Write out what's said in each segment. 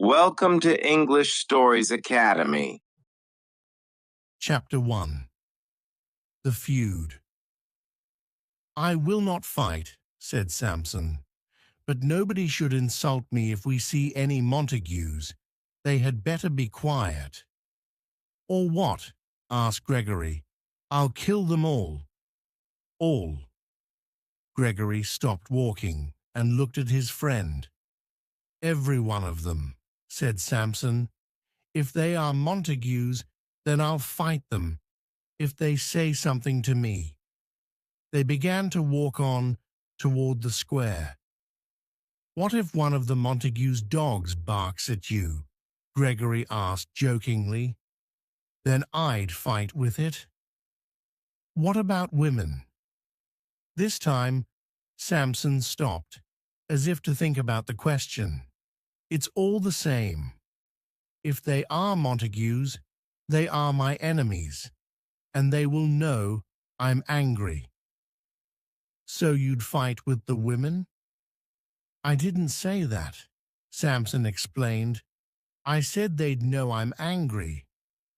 Welcome to English Stories Academy. Chapter 1. The Feud. "I will not fight," said Samson, "but nobody should insult me if we see any Montagues. They had better be quiet." "Or what?" asked Gregory. "I'll kill them all." "All." Gregory stopped walking and looked at his friend. "Every one of them," said Samson. "If they are Montagues, then I'll fight them if they say something to me." They began to walk on toward the square. "What if one of the Montagues' dogs barks at you?" Gregory asked jokingly. "Then I'd fight with it." "What about women?" This time, Samson stopped, as if to think about the question. "It's all the same. If they are Montagues, they are my enemies, and they will know I'm angry." "So you'd fight with the women?" "I didn't say that," Samson explained. "I said they'd know I'm angry.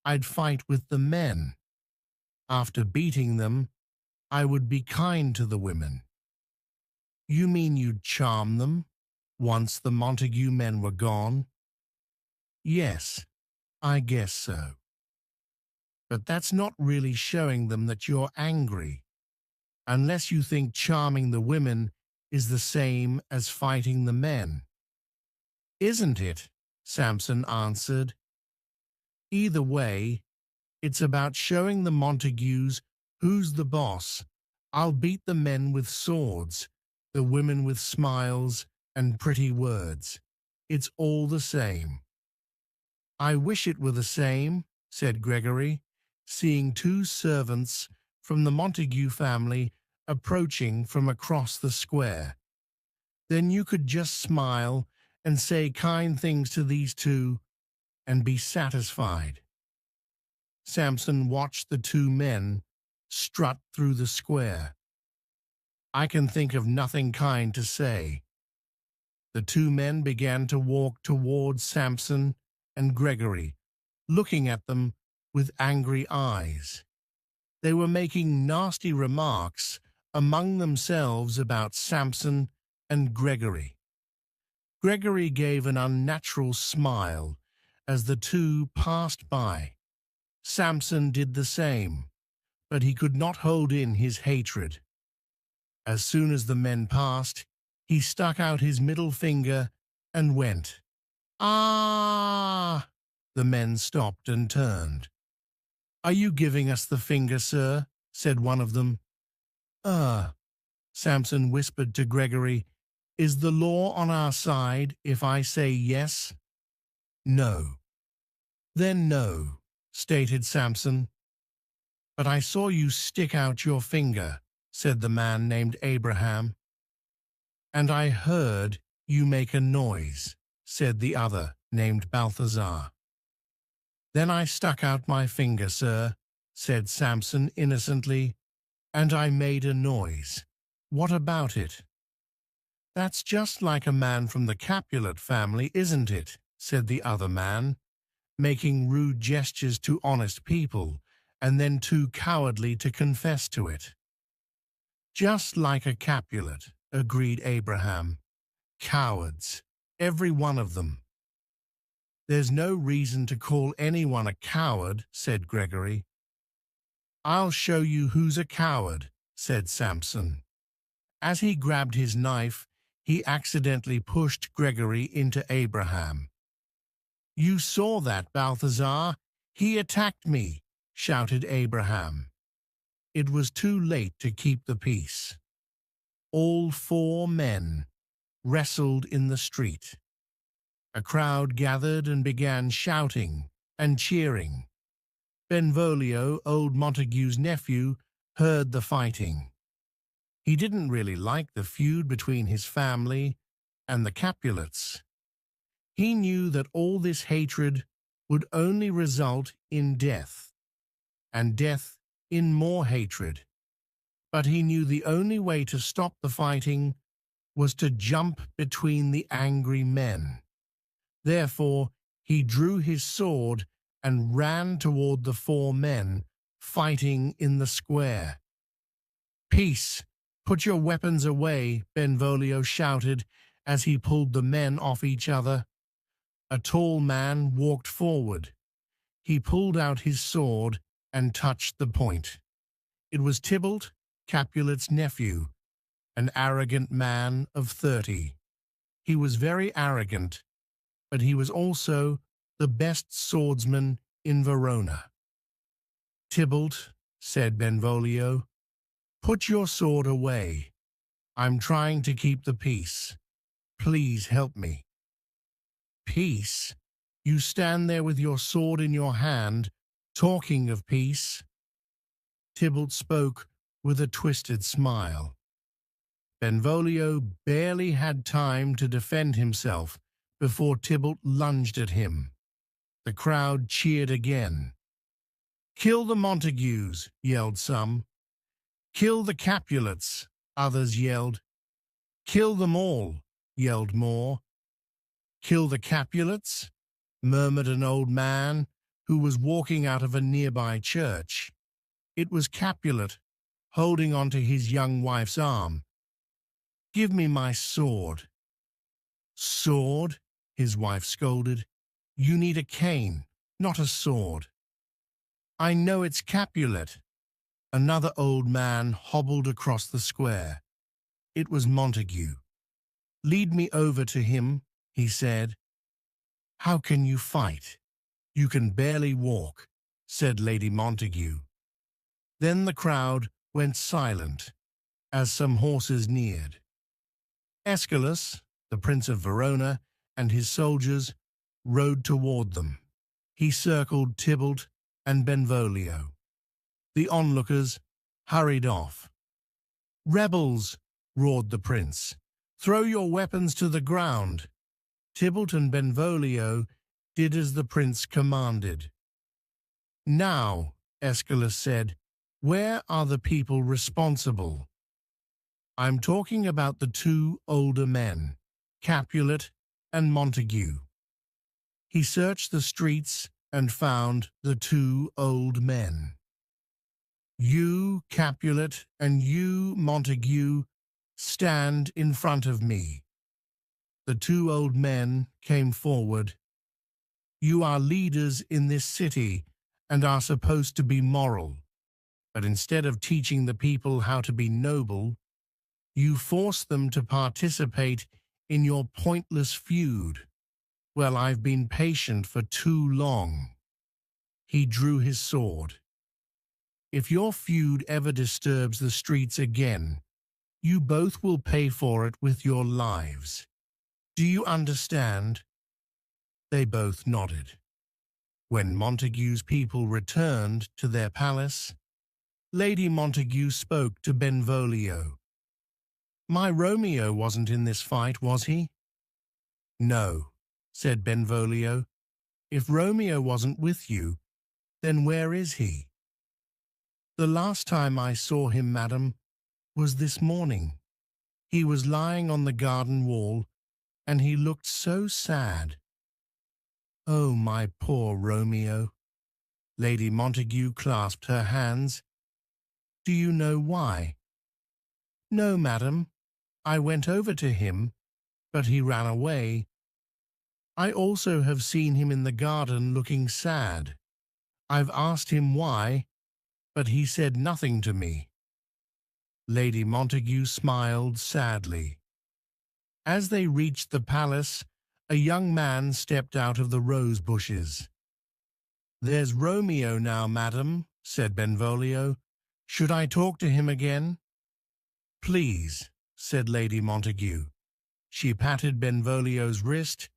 I'd fight with the men. After beating them, I would be kind to the women." "You mean you'd charm them once the Montague men were gone?" "Yes, I guess so." "But that's not really showing them that you're angry, unless you think charming the women is the same as fighting the men." "Isn't it?" Samson answered. "Either way, it's about showing the Montagues who's the boss. I'll beat the men with swords, the women with smiles and pretty words. It's all the same." "I wish it were the same," said Gregory, seeing two servants from the Montague family approaching from across the square. "Then you could just smile and say kind things to these two and be satisfied." Samson watched the two men strut through the square. "I can think of nothing kind to say." The two men began to walk towards Samson and Gregory, looking at them with angry eyes. They were making nasty remarks among themselves about Samson and Gregory. Gregory gave an unnatural smile as the two passed by. Samson did the same, but he could not hold in his hatred. As soon as the men passed, he stuck out his middle finger and went, "Ah!" The men stopped and turned. "Are you giving us the finger, sir?" said one of them. Samson whispered to Gregory. "Is the law on our side if I say yes?" "No." "Then no," stated Samson. "But I saw you stick out your finger," said the man named Abraham. "And I heard you make a noise," said the other, named Balthazar. "Then I stuck out my finger, sir," said Samson innocently, "and I made a noise. What about it?" "That's just like a man from the Capulet family, isn't it?" said the other man, making rude gestures to honest people, and then too cowardly to confess to it. "Just like a Capulet," agreed Abraham. "Cowards, every one of them." "There's no reason to call anyone a coward," said Gregory. "I'll show you who's a coward," said Samson. As he grabbed his knife, he accidentally pushed Gregory into Abraham. "You saw that, Balthazar. He attacked me," shouted Abraham. It was too late to keep the peace. All four men wrestled in the street. A crowd gathered and began shouting and cheering. Benvolio, old Montague's nephew, heard the fighting. He didn't really like the feud between his family and the Capulets. He knew that all this hatred would only result in death, and death in more hatred. But he knew the only way to stop the fighting was to jump between the angry men. Therefore he drew his sword and ran toward the 4 men fighting in the square. "Peace! Put your weapons away," Benvolio shouted as he pulled the men off each other. A tall man walked forward. He pulled out his sword and touched the point. It was Tybalt, Capulet's nephew, an arrogant man of 30. He was very arrogant, but he was also the best swordsman in Verona. "Tybalt," said Benvolio, "put your sword away. I'm trying to keep the peace. Please help me." "Peace? You stand there with your sword in your hand, talking of peace?" Tybalt spoke with a twisted smile. Benvolio barely had time to defend himself before Tybalt lunged at him. The crowd cheered again. "Kill the Montagues," yelled some. "Kill the Capulets," others yelled. "Kill them all," yelled more. "Kill the Capulets?" murmured an old man who was walking out of a nearby church. It was Capulet, holding onto his young wife's arm. "Give me my sword." "Sword?" his wife scolded. "You need a cane, not a sword." "I know it's Capulet." Another old man hobbled across the square. It was Montague. "Lead me over to him," he said. "How can you fight? You can barely walk," said Lady Montague. Then the crowd went silent as some horses neared. Aeschylus, the Prince of Verona, and his soldiers rode toward them. He circled Tybalt and Benvolio. The onlookers hurried off. "Rebels!" roared the prince. "Throw your weapons to the ground." Tybalt and Benvolio did as the prince commanded. "Now," Aeschylus said, "where are the people responsible?" "I'm talking about the 2 older men, Capulet and Montague." He searched the streets and found the 2 old men. "You, Capulet, and you, Montague, stand in front of me." The 2 old men came forward. "You are leaders in this city and are supposed to be moral, but instead of teaching the people how to be noble, you force them to participate in your pointless feud. Well, I've been patient for too long." He drew his sword. "If your feud ever disturbs the streets again, you both will pay for it with your lives. Do you understand?" They both nodded. When Montague's people returned to their palace, Lady Montague spoke to Benvolio. "My Romeo wasn't in this fight, was he?" "No," said Benvolio. "If Romeo wasn't with you, then where is he?" "The last time I saw him, madam, was this morning. He was lying on the garden wall, and he looked so sad." "Oh, my poor Romeo." Lady Montague clasped her hands. "Do you know why?" "No, madam. I went over to him, but he ran away. I also have seen him in the garden looking sad. I've asked him why, but he said nothing to me." Lady Montague smiled sadly. As they reached the palace, a young man stepped out of the rose bushes. "There's Romeo now, madam," said Benvolio. "Should I talk to him again?" "Please," said Lady Montague. She patted Benvolio's wrist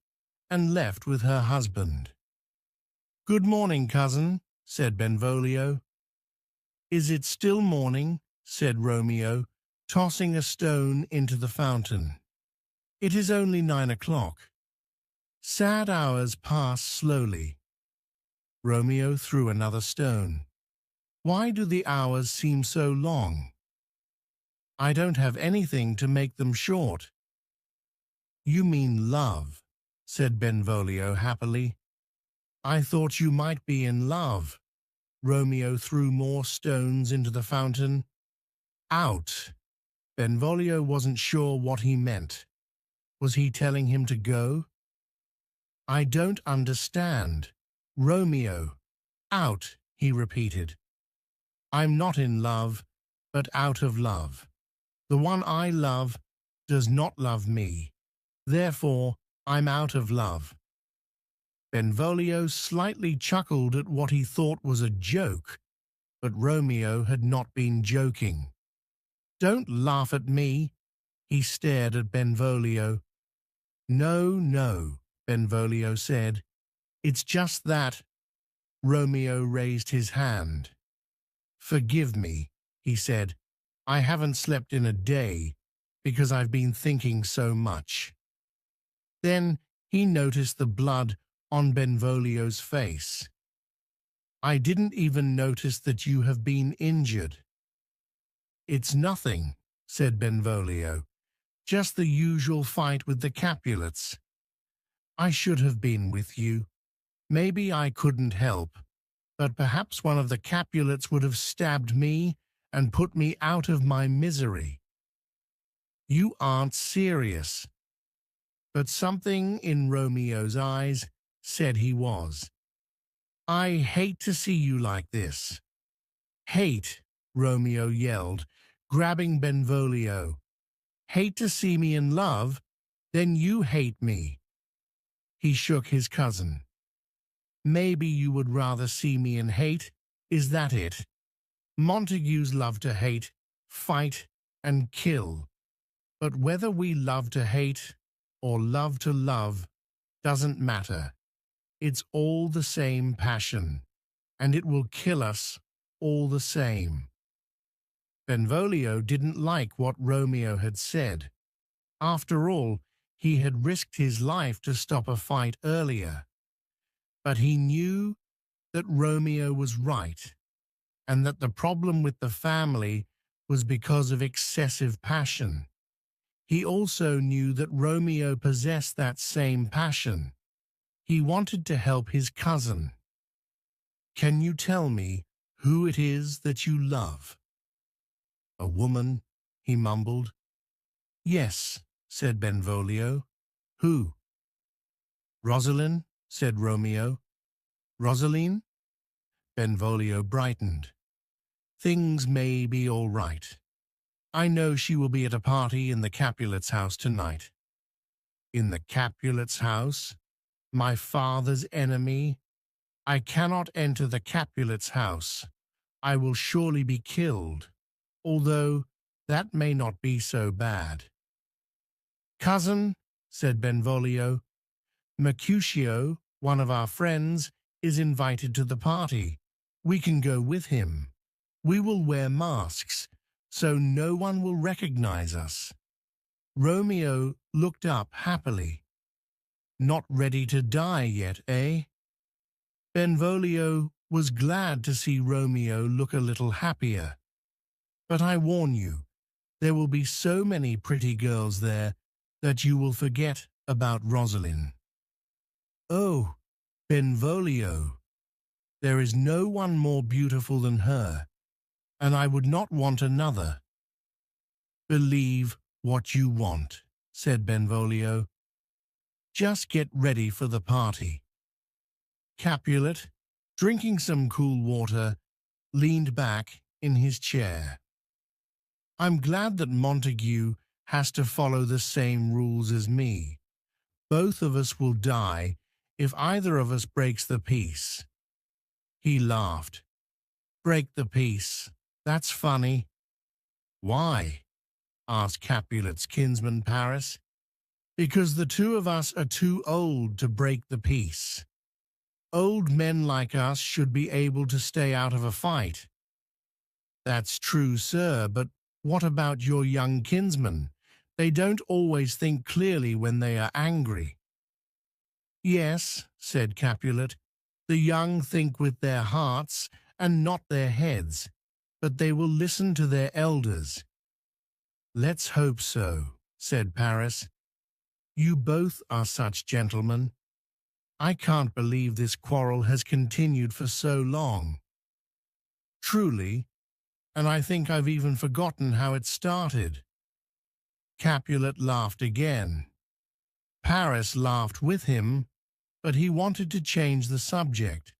and left with her husband. "Good morning, cousin," said Benvolio. "Is it still morning?" said Romeo, tossing a stone into the fountain. "It is only 9 o'clock." Sad hours pass slowly. Romeo threw another stone. "Why do the hours seem so long?" "I don't have anything to make them short." "You mean love," said Benvolio happily. I thought you might be in love. Romeo threw more stones into the fountain. Out! Benvolio wasn't sure what he meant. Was he telling him to go? I don't understand. Romeo, out, he repeated. I'm not in love, but out of love. The one I love does not love me. Therefore, I'm out of love. Benvolio slightly chuckled at what he thought was a joke, but Romeo had not been joking. Don't laugh at me, he stared at Benvolio. No, no, Benvolio said. It's just that. Romeo raised his hand. Forgive me, he said. I haven't slept in a day because I've been thinking so much. Then he noticed the blood on Benvolio's face. I didn't even notice that you have been injured. It's nothing, said Benvolio. Just the usual fight with the Capulets. I should have been with you. Maybe I couldn't help, but perhaps one of the Capulets would have stabbed me and put me out of my misery. You aren't serious. But something in Romeo's eyes said he was. I hate to see you like this. Hate, Romeo yelled, grabbing Benvolio. Hate to see me in love? Then you hate me. He shook his cousin. Maybe you would rather see me in hate, is that it? Montagues love to hate, fight, and kill. But whether we love to hate or love to love doesn't matter. It's all the same passion, and it will kill us all the same. Benvolio didn't like what Romeo had said. After all, he had risked his life to stop a fight earlier. But he knew that Romeo was right, and that the problem with the family was because of excessive passion. He also knew that Romeo possessed that same passion. He wanted to help his cousin. Can you tell me who it is that you love? A woman, he mumbled. Yes, said Benvolio. Who? Rosaline, said Romeo. Rosaline? Benvolio brightened. Things may be all right. I know she will be at a party in the Capulet's house tonight. In the Capulet's house? My father's enemy? I cannot enter the Capulet's house. I will surely be killed, although that may not be so bad. Cousin, said Benvolio, Mercutio, one of our friends, is invited to the party. We can go with him. We will wear masks, so no one will recognize us. Romeo looked up happily. Not ready to die yet, eh? Benvolio was glad to see Romeo look a little happier. But I warn you, there will be so many pretty girls there that you will forget about Rosaline. Oh, Benvolio, there is no one more beautiful than her, and I would not want another. Believe what you want, said Benvolio. Just get ready for the party. Capulet, drinking some cool water, leaned back in his chair. I'm glad that Montague has to follow the same rules as me. Both of us will die if either of us breaks the peace. He laughed. Break the peace. That's funny. Why? Asked Capulet's kinsman Paris. Because the two of us are too old to break the peace. Old men like us should be able to stay out of a fight. That's true, sir, but what about your young kinsmen? They don't always think clearly when they are angry. Yes, said Capulet, the young think with their hearts and not their heads, but they will listen to their elders. Let's hope so, said Paris. You both are such gentlemen. I can't believe this quarrel has continued for so long. Truly, and I think I've even forgotten how it started. Capulet laughed again. Paris laughed with him, but he wanted to change the subject.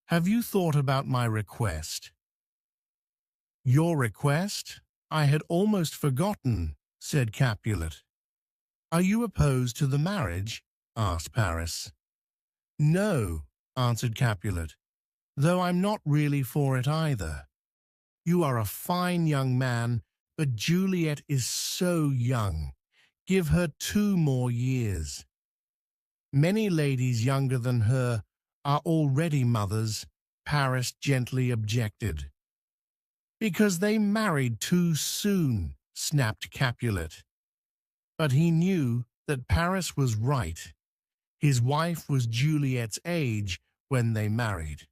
Have you thought about my request? Your request? I had almost forgotten, said Capulet. Are you opposed to the marriage? Asked Paris. No, answered Capulet, though I'm not really for it either. You are a fine young man, but Juliet is so young. Give her 2 more years. Many ladies younger than her are already mothers, Paris gently objected. Because they married too soon, snapped Capulet. But he knew that Paris was right. His wife was Juliet's age when they married.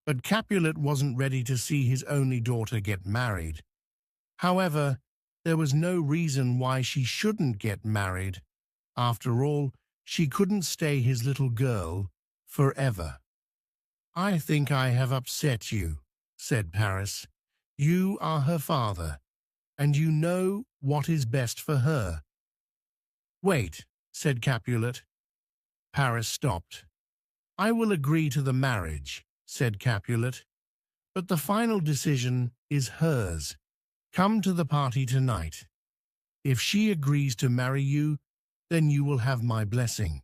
But Capulet wasn't ready to see his only daughter get married. However, there was no reason why she shouldn't get married. After all, she couldn't stay his little girl forever. I think I have upset you, said Paris. You are her father, and you know what is best for her. Wait, said Capulet. Paris stopped. I will agree to the marriage, said Capulet, but the final decision is hers. Come to the party tonight. If she agrees to marry you, then you will have my blessing.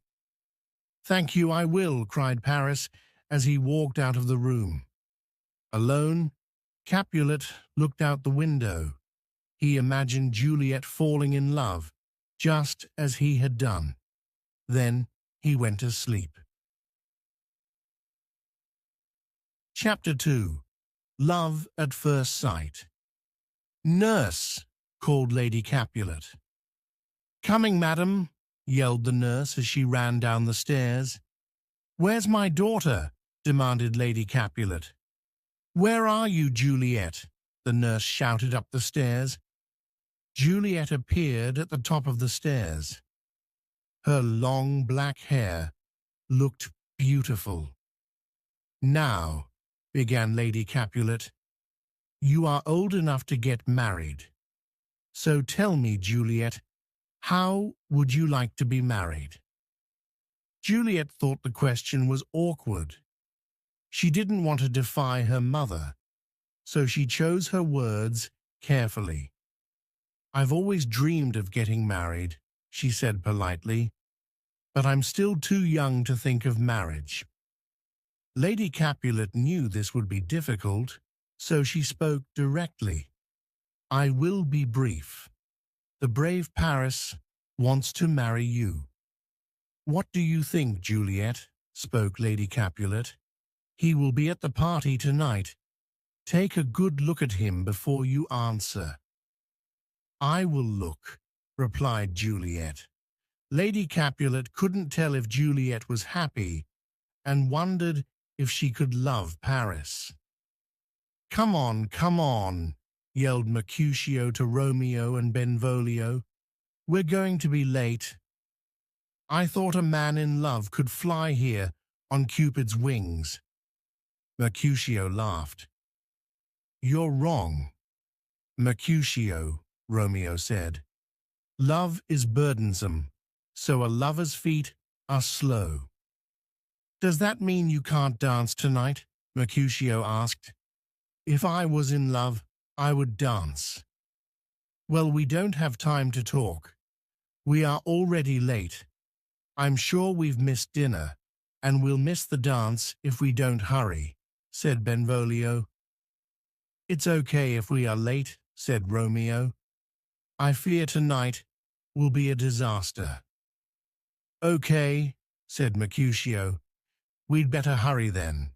Thank you, I will, cried Paris as he walked out of the room. Alone, Capulet looked out the window. He imagined Juliet falling in love, just as he had done. Then he went to sleep. Chapter 2. Love at First Sight. Nurse, called Lady Capulet. Coming, madam, yelled the nurse as she ran down the stairs. Where's my daughter? Demanded Lady Capulet. Where are you, Juliet? The nurse shouted up the stairs. Juliet appeared at the top of the stairs. Her long black hair looked beautiful. Now, began Lady Capulet, you are old enough to get married. So tell me, Juliet, how would you like to be married? Juliet thought the question was awkward. She didn't want to defy her mother, so she chose her words carefully. I've always dreamed of getting married, she said politely, but I'm still too young to think of marriage. Lady Capulet knew this would be difficult, so she spoke directly. I will be brief. The brave Paris wants to marry you. What do you think, Juliet? Spoke Lady Capulet. He will be at the party tonight. Take a good look at him before you answer. I will look, replied Juliet. Lady Capulet couldn't tell if Juliet was happy and wondered if she could love Paris. Come on, yelled Mercutio to Romeo and Benvolio. We're going to be late. I thought a man in love could fly here on Cupid's wings. Mercutio laughed. You're wrong, Mercutio, Romeo said. Love is burdensome, so a lover's feet are slow. Does that mean you can't dance tonight? Mercutio asked. If I was in love, I would dance. Well, we don't have time to talk. We are already late. I'm sure we've missed dinner, and we'll miss the dance if we don't hurry, said Benvolio. It's okay if we are late, said Romeo. I fear tonight will be a disaster. Okay, said Mercutio. We'd better hurry then.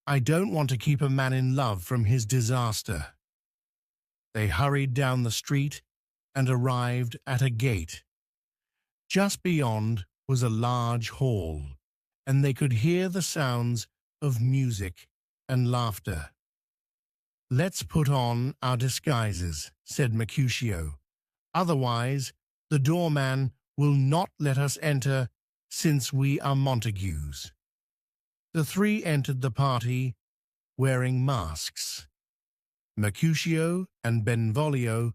I don't want to keep a man in love from his disaster. They hurried down the street and arrived at a gate. Just beyond was a large hall, and they could hear the sounds of music and laughter. Let's put on our disguises, said Mercutio. Otherwise, the doorman will not let us enter, since we are Montagues. The three entered the party, wearing masks. Mercutio and Benvolio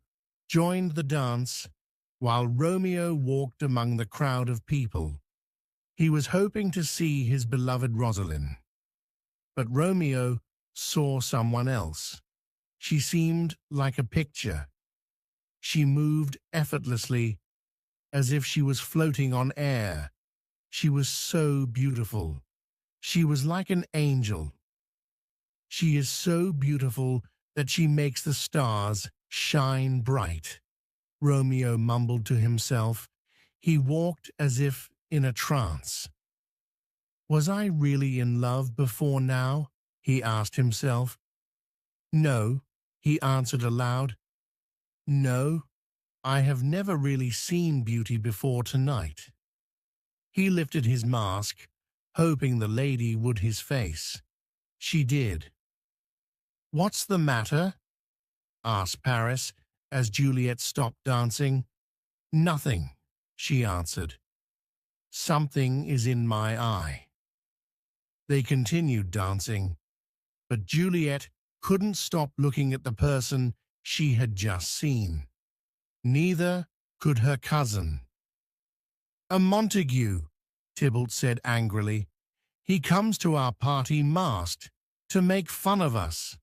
joined the dance, while Romeo walked among the crowd of people. He was hoping to see his beloved Rosalind. But Romeo saw someone else. She seemed like a picture. She moved effortlessly, as if she was floating on air. She was so beautiful. She was like an angel. She is so beautiful that she makes the stars shine bright. Romeo mumbled to himself. He walked as if in a trance. Was I really in love before now? He asked himself. No, he answered aloud. No, I have never really seen beauty before tonight. He lifted his mask, hoping the lady would his face. She did. What's the matter? Asked Paris as Juliet stopped dancing. Nothing, she answered. Something is in my eye. They continued dancing, but Juliet couldn't stop looking at the person she had just seen. Neither could her cousin. A Montague, Tybalt said angrily. He comes to our party masked to make fun of us.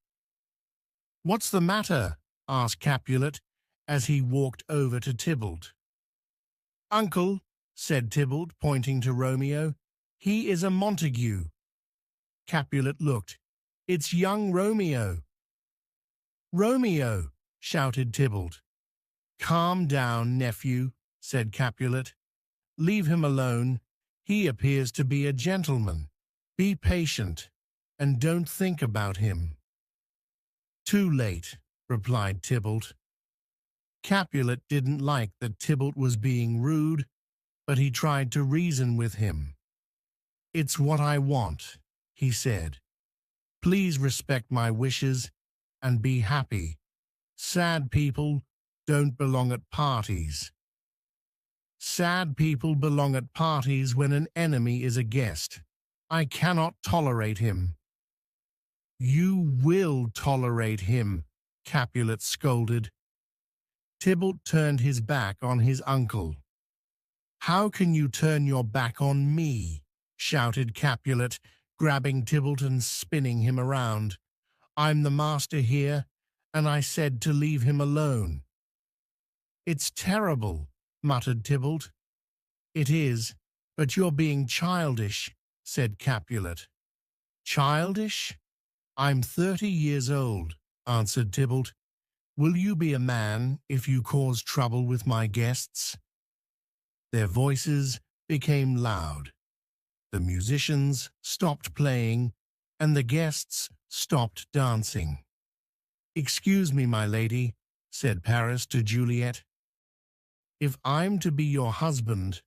What's the matter? Asked Capulet as he walked over to Tybalt. Uncle, said Tybalt, pointing to Romeo, he is a Montague. Capulet looked. It's young Romeo. Romeo, shouted Tybalt. Calm down, nephew, said Capulet. Leave him alone. He appears to be a gentleman. Be patient, and don't think about him. Too late, replied Tybalt. Capulet didn't like that Tybalt was being rude, but he tried to reason with him. It's what I want, he said. Please respect my wishes and be happy. Sad people don't belong at parties. Sad people belong at parties when an enemy is a guest. I cannot tolerate him. You will tolerate him, Capulet scolded. Tybalt turned his back on his uncle. How can you turn your back on me? Shouted Capulet, grabbing Tybalt and spinning him around. I'm the master here, and I said to leave him alone. It's terrible, muttered Tybalt. It is, but you're being childish, said Capulet. Childish? I'm 30 years old, answered Tybalt. Will you be a man if you cause trouble with my guests? Their voices became loud. The musicians stopped playing, and the guests stopped dancing. Excuse me, my lady, said Paris to Juliet. If I'm to be your husband,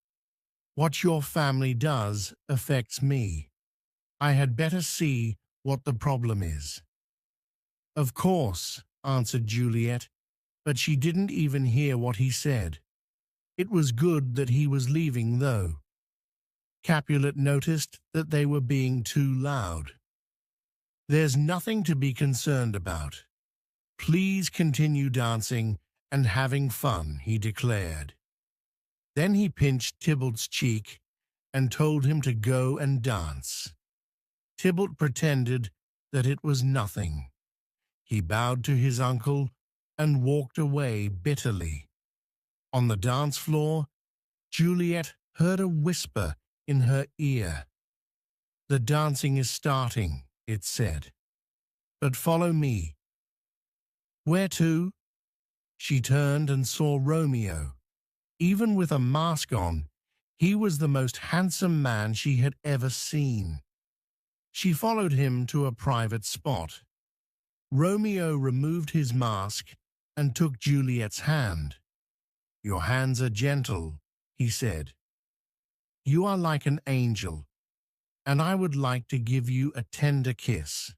what your family does affects me. I had better see what the problem is. Of course, answered Juliet, but she didn't even hear what he said. It was good that he was leaving, though. Capulet noticed that they were being too loud. There's nothing to be concerned about. Please continue dancing and having fun, he declared. Then he pinched Tybalt's cheek and told him to go and dance. Tybalt pretended that it was nothing. He bowed to his uncle and walked away bitterly. On the dance floor, Juliet heard a whisper in her ear. The dancing is starting, it said. But follow me. Where to? She turned and saw Romeo. Even with a mask on, he was the most handsome man she had ever seen. She followed him to a private spot. Romeo removed his mask and took Juliet's hand. Your hands are gentle, he said. You are like an angel, and I would like to give you a tender kiss.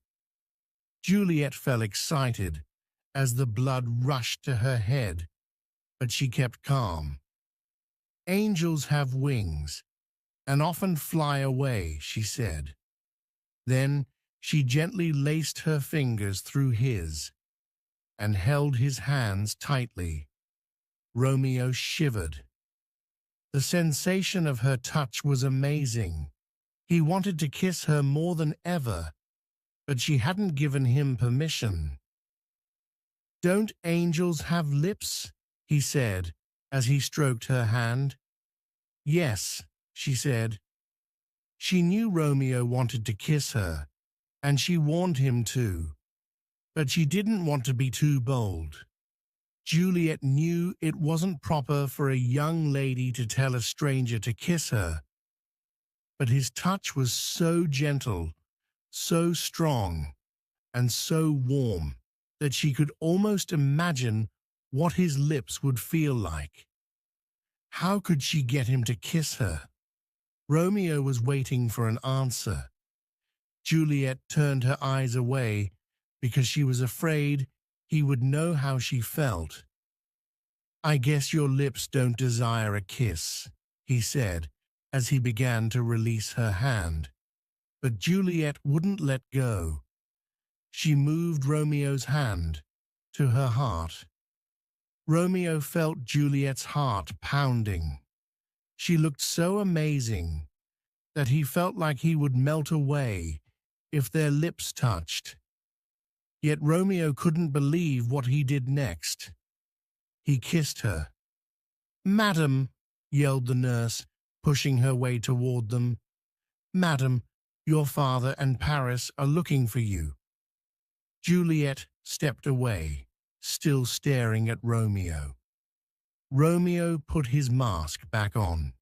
Juliet felt excited as the blood rushed to her head, but she kept calm. angels have wings and often fly away," she said. Then she gently laced her fingers through his and held his hands tightly. Romeo shivered. The sensation of her touch was amazing. He wanted to kiss her more than ever, but she hadn't given him permission. "Don't angels have lips?" he said as he stroked her hand. "Yes," she said. She knew Romeo wanted to kiss her, and she warned him to, but she didn't want to be too bold. Juliet knew it wasn't proper for a young lady to tell a stranger to kiss her, but his touch was so gentle, so strong, and so warm that she could almost imagine what his lips would feel like. How could she get him to kiss her? Romeo was waiting for an answer. Juliet turned her eyes away because she was afraid he would know how she felt. "I guess your lips don't desire a kiss," he said as he began to release her hand. But Juliet wouldn't let go. She moved Romeo's hand to her heart. Romeo felt Juliet's heart pounding. She looked so amazing that he felt like he would melt away if their lips touched. Yet Romeo couldn't believe what he did next. He kissed her. "Madam," yelled the nurse, pushing her way toward them. "Madam, your father and Paris are looking for you." Juliet stepped away, still staring at Romeo. Romeo put his mask back on.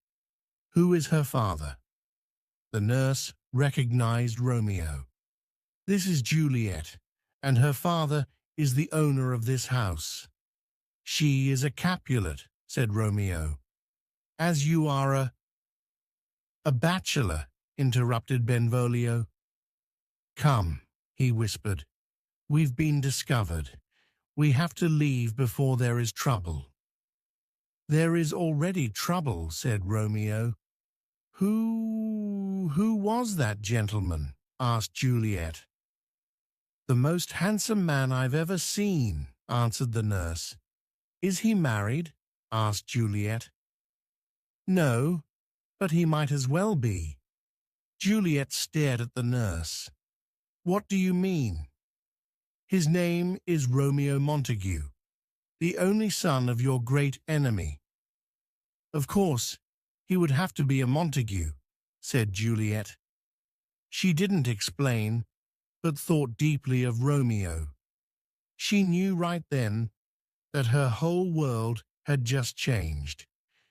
"Who is her father?" The nurse recognized Romeo. "This is Juliet, and her father is the owner of this house." "She is a Capulet," said Romeo. "As you are a bachelor," interrupted Benvolio. "Come," he whispered. "We've been discovered. We have to leave before there is trouble." "There is already trouble," said Romeo. Who was that gentleman?" asked Juliet. "The most handsome man I've ever seen," answered the nurse. "Is he married?" asked Juliet. "No, but he might as well be." Juliet stared at the nurse. "What do you mean?" "His name is Romeo Montague, the only son of your great enemy." "Of course, he would have to be a Montague," said Juliet. She didn't explain, but thought deeply of Romeo. She knew right then that her whole world had just changed.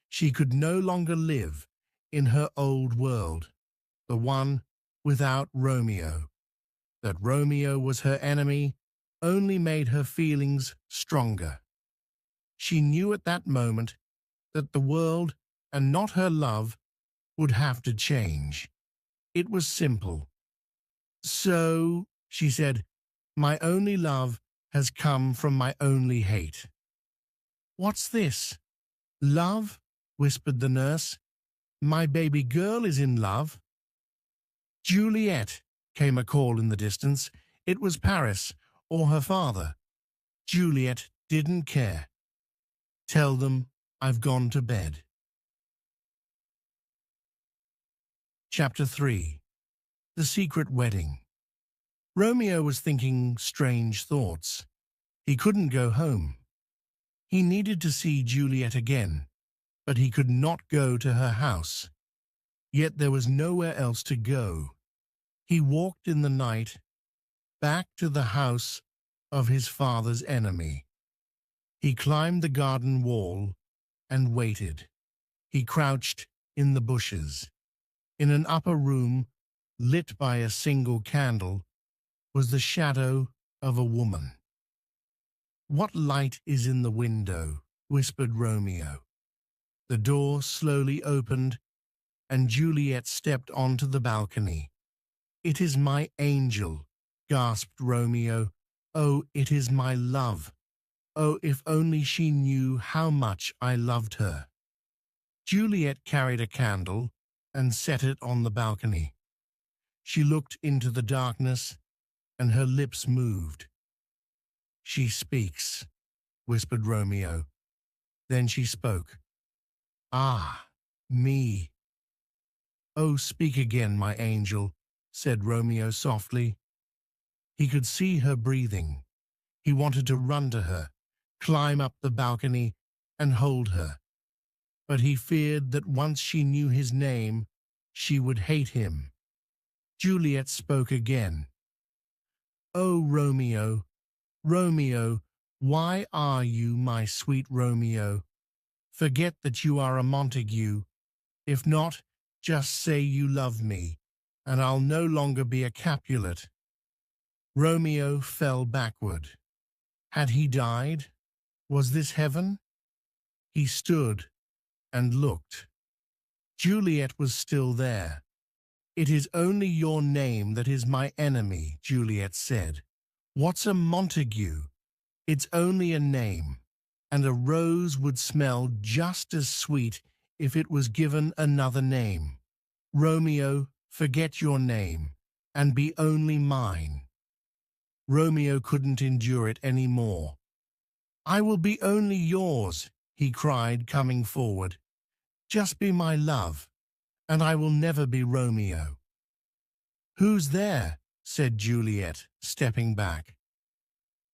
She could no longer live in her old world, the one without Romeo. That Romeo was her enemy only made her feelings stronger. She knew at that moment that the world and not her love would have to change. It was simple. "So," she said, "my only love has come from my only hate." "What's this? Love?" whispered the nurse. "My baby girl is in love." "Juliet," came a call in the distance. It was Paris or her father. Juliet didn't care. "Tell them I've gone to bed." Chapter 3. The Secret Wedding. Romeo was thinking strange thoughts. He couldn't go home. He needed to see Juliet again, but he could not go to her house. Yet there was nowhere else to go. He walked in the night back to the house of his father's enemy. He climbed the garden wall and waited. He crouched in the bushes. In an upper room, lit by a single candle, was the shadow of a woman. "What light is in the window?" whispered Romeo. The door slowly opened, and Juliet stepped onto the balcony. "It is my angel," gasped Romeo. "Oh, it is my love. Oh, if only she knew how much I loved her." Juliet carried a candle and set it on the balcony. She looked into the darkness, and her lips moved. "She speaks," whispered Romeo. Then she spoke. "Ah, me." "Oh, speak again, my angel," said Romeo softly. He could see her breathing. He wanted to run to her, climb up the balcony, and hold her. But he feared that once she knew his name, she would hate him. Juliet spoke again. "Oh, Romeo, Romeo, why are you my sweet Romeo? Forget that you are a Montague. If not, just say you love me, and I'll no longer be a Capulet." Romeo fell backward. Had he died? Was this heaven? He stood and looked. Juliet was still there. "It is only your name that is my enemy," Juliet said. "What's a Montague? It's only a name, and a rose would smell just as sweet if it was given another name. Romeo, forget your name, and be only mine." Romeo couldn't endure it any more. "I will be only yours," he cried, coming forward. "Just be my love, and I will never be Romeo." "Who's there?" said Juliet, stepping back.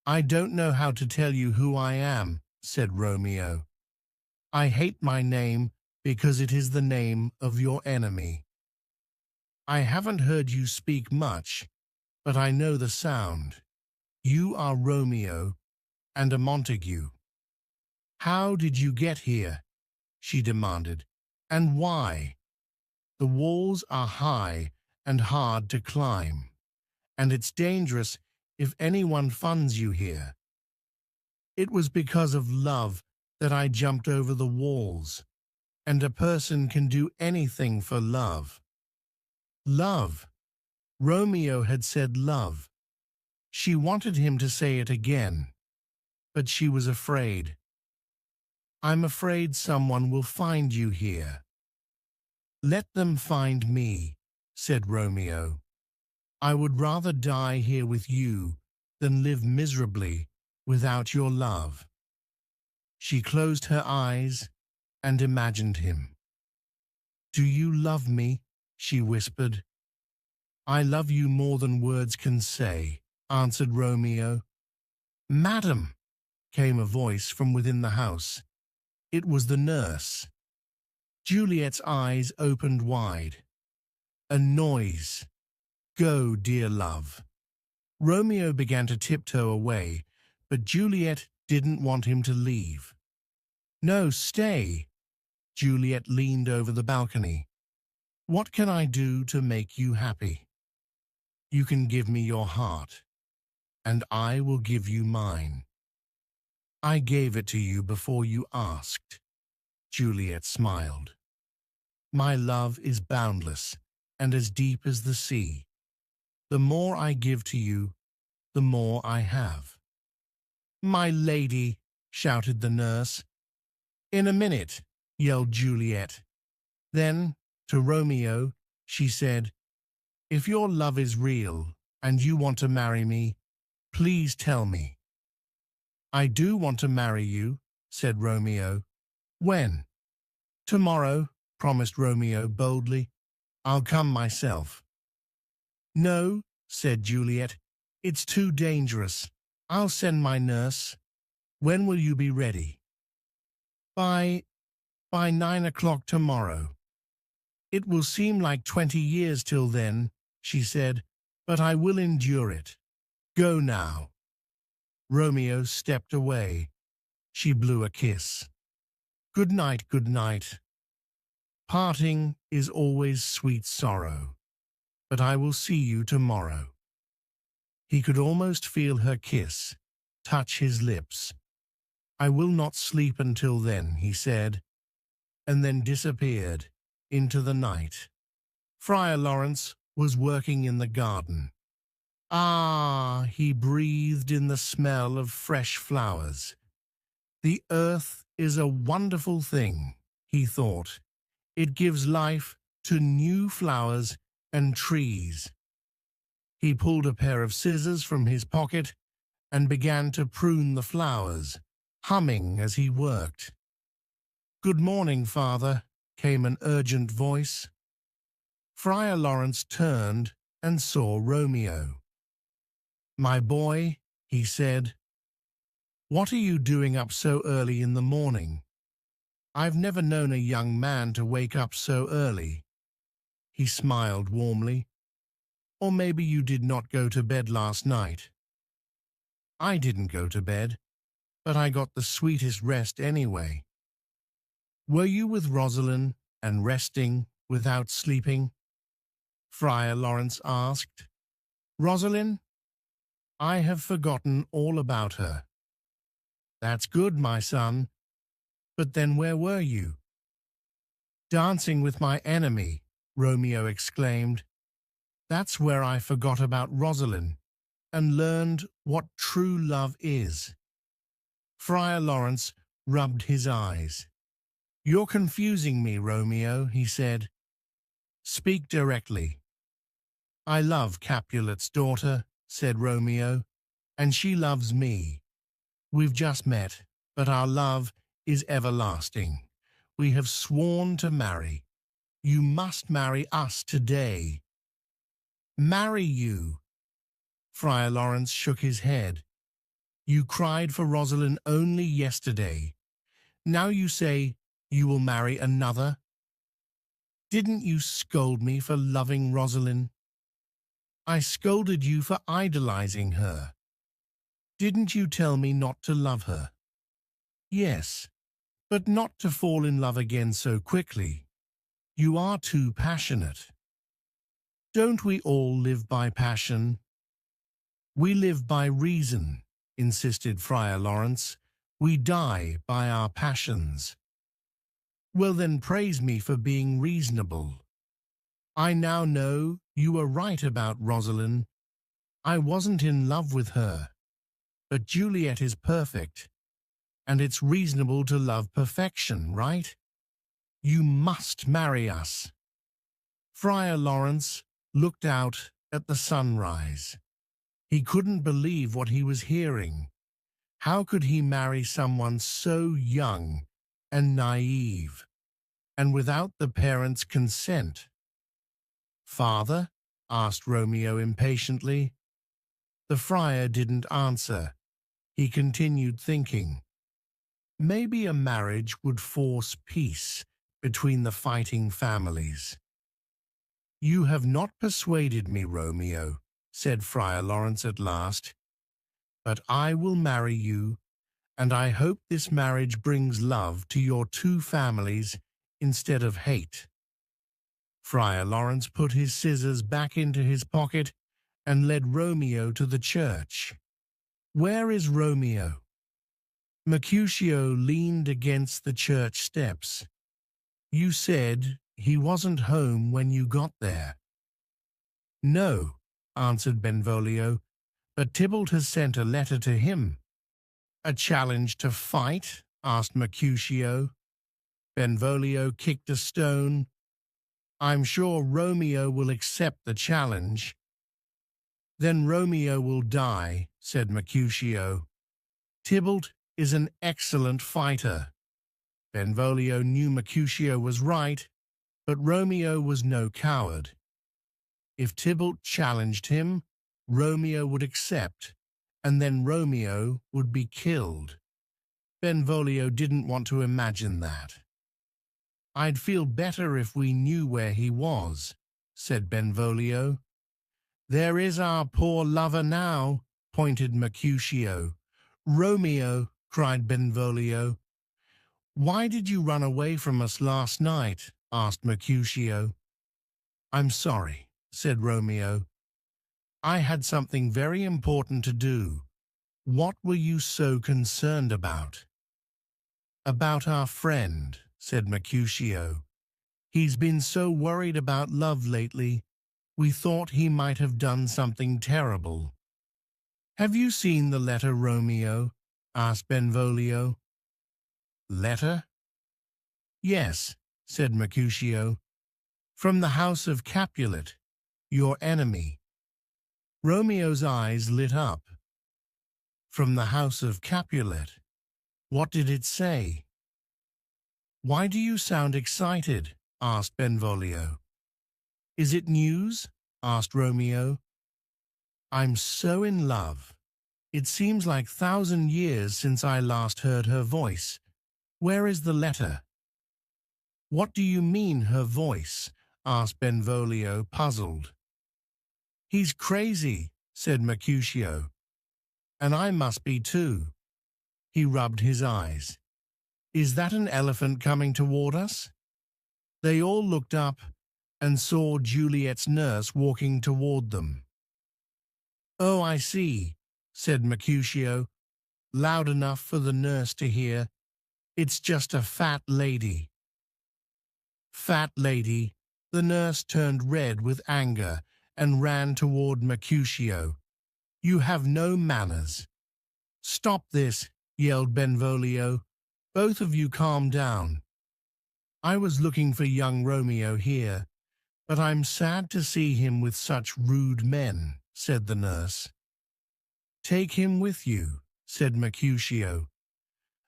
"I don't know how to tell you who I am," said Romeo. "I hate my name because it is the name of your enemy. I haven't heard you speak much, but I know the sound. You are Romeo and a Montague." "How did you get here?" she demanded. "And why? The walls are high and hard to climb, and it's dangerous if anyone funds you here." "It was because of love that I jumped over the walls, and a person can do anything for love." Love. Romeo had said love. She wanted him to say it again, but she was afraid. "I'm afraid someone will find you here." "Let them find me," said Romeo. "I would rather die here with you than live miserably without your love." She closed her eyes and imagined him. "Do you love me?" she whispered. "I love you more than words can say," answered Romeo. "Madam!" came a voice from within the house. It was the nurse. Juliet's eyes opened wide. A noise. "Go, dear love." Romeo began to tiptoe away, but Juliet didn't want him to leave. "No, stay." Juliet leaned over the balcony. "What can I do to make you happy?" "You can give me your heart, and I will give you mine." "I gave it to you before you asked." Juliet smiled. "My love is boundless and as deep as the sea. The more I give to you, the more I have." "My lady!" shouted the nurse. "In a minute," yelled Juliet. Then, to Romeo, she said, "If your love is real and you want to marry me, please tell me." "I do want to marry you," said Romeo. "When?" "Tomorrow," promised Romeo boldly. "I'll come myself." "No," said Juliet. "It's too dangerous. I'll send my nurse. When will you be ready?" By 9 o'clock tomorrow." "It will seem like 20 years till then," she said, "but I will endure it. Go now." Romeo stepped away. She blew a kiss. "Good night, good night. Parting is always sweet sorrow, but I will see you tomorrow." He could almost feel her kiss touch his lips. "I will not sleep until then," he said, and then disappeared into the night. Friar Lawrence was working in the garden. "Ah," he breathed in the smell of fresh flowers. "The earth is a wonderful thing," he thought. It gives life to new flowers and trees. He pulled a pair of scissors from his pocket and began to prune the flowers, humming as he worked. "Good morning, Father," came an urgent voice. Friar Lawrence turned and saw Romeo. "My boy," he said, "what are you doing up so early in the morning? I've never known a young man to wake up so early." He smiled warmly. "Or maybe you did not go to bed last night." "I didn't go to bed, but I got the sweetest rest anyway." "Were you with Rosalind and resting without sleeping?" Friar Lawrence asked. "Rosalind? I have forgotten all about her." "That's good, my son. But then where were you?" "Dancing with my enemy," Romeo exclaimed. "That's where I forgot about Rosalind and learned what true love is." Friar Lawrence rubbed his eyes. "You're confusing me, Romeo," he said. "Speak directly." "I love Capulet's daughter," said Romeo, "and she loves me. We've just met, but our love is everlasting. We have sworn to marry. You must marry us today." "Marry you?" Friar Lawrence shook his head. "You cried for Rosalind only yesterday. Now you say you will marry another? Didn't you scold me for loving Rosalind?" "I scolded you for idolizing her." "Didn't you tell me not to love her?" "Yes, but not to fall in love again so quickly. You are too passionate." "Don't we all live by passion?" "We live by reason," insisted Friar Lawrence. "We die by our passions." "Well then, praise me for being reasonable. I now know you were right about Rosalind. I wasn't in love with her. But Juliet is perfect, and it's reasonable to love perfection, right? You must marry us." Friar Lawrence looked out at the sunrise. He couldn't believe what he was hearing. How could he marry someone so young and naive, and without the parents' consent? "Father?" asked Romeo impatiently. The friar didn't answer. He continued thinking. Maybe a marriage would force peace between the fighting families. "You have not persuaded me, Romeo," said Friar Lawrence at last. "But I will marry you, and I hope this marriage brings love to your two families instead of hate." Friar Lawrence put his scissors back into his pocket and led Romeo to the church. "Where is Romeo?" Mercutio leaned against the church steps. "You said he wasn't home when you got there." "No," answered Benvolio, "but Tybalt has sent a letter to him." "A challenge to fight?" asked Mercutio. Benvolio kicked a stone. "I'm sure Romeo will accept the challenge." "Then Romeo will die," said Mercutio. "Tybalt is an excellent fighter." Benvolio knew Mercutio was right, but Romeo was no coward. If Tybalt challenged him, Romeo would accept, and then Romeo would be killed. Benvolio didn't want to imagine that. "I'd feel better if we knew where he was," said Benvolio. "There is our poor lover now," pointed Mercutio. "Romeo," cried Benvolio. "Why did you run away from us last night?" asked Mercutio. "I'm sorry," said Romeo. "I had something very important to do. What were you so concerned about?" "About our friend," said Mercutio. "He's been so worried about love lately. We thought he might have done something terrible." "Have you seen the letter, Romeo?" asked Benvolio. "Letter?" Yes, said Mercutio, from the house of Capulet, your enemy. Romeo's eyes lit up. From the house of Capulet. What did it say? Why do you sound excited? Asked Benvolio. Is it news? Asked Romeo. I'm so in love. It seems like 1,000 years since I last heard her voice. Where is the letter? What do you mean, her voice? Asked Benvolio, puzzled. He's crazy, said Mercutio. And I must be too. He rubbed his eyes. Is that an elephant coming toward us? They all looked up and saw Juliet's nurse walking toward them. Oh, I see, said Mercutio, loud enough for the nurse to hear. It's just a fat lady. Fat lady. The nurse turned red with anger and ran toward Mercutio. You have no manners. Stop this, yelled Benvolio. Both of you calm down. I was looking for young Romeo here, but I'm sad to see him with such rude men, said the nurse. Take him with you, said Mercutio.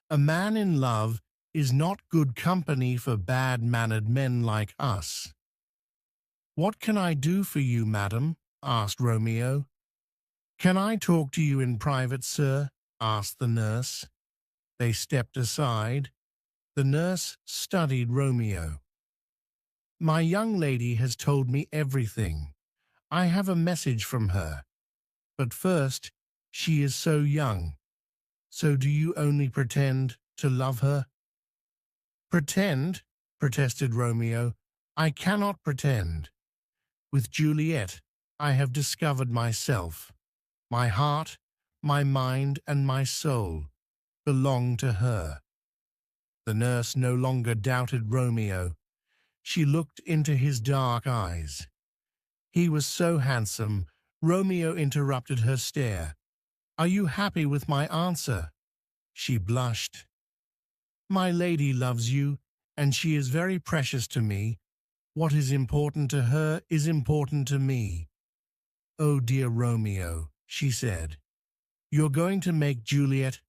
A man in love is not good company for bad-mannered men like us. What can I do for you, madam? Asked Romeo. Can I talk to you in private, sir? Asked the nurse. They stepped aside. The nurse studied Romeo. My young lady has told me everything. I have a message from her. But first, she is so young. So do you only pretend to love her? Pretend, protested Romeo. I cannot pretend. With Juliet, I have discovered myself. My heart, my mind, and my soul belong to her. The nurse no longer doubted Romeo. She looked into his dark eyes. He was so handsome, Romeo interrupted her stare. Are you happy with my answer? She blushed. My lady loves you, and she is very precious to me. What is important to her is important to me. Oh, dear Romeo, she said, you're going to make Juliet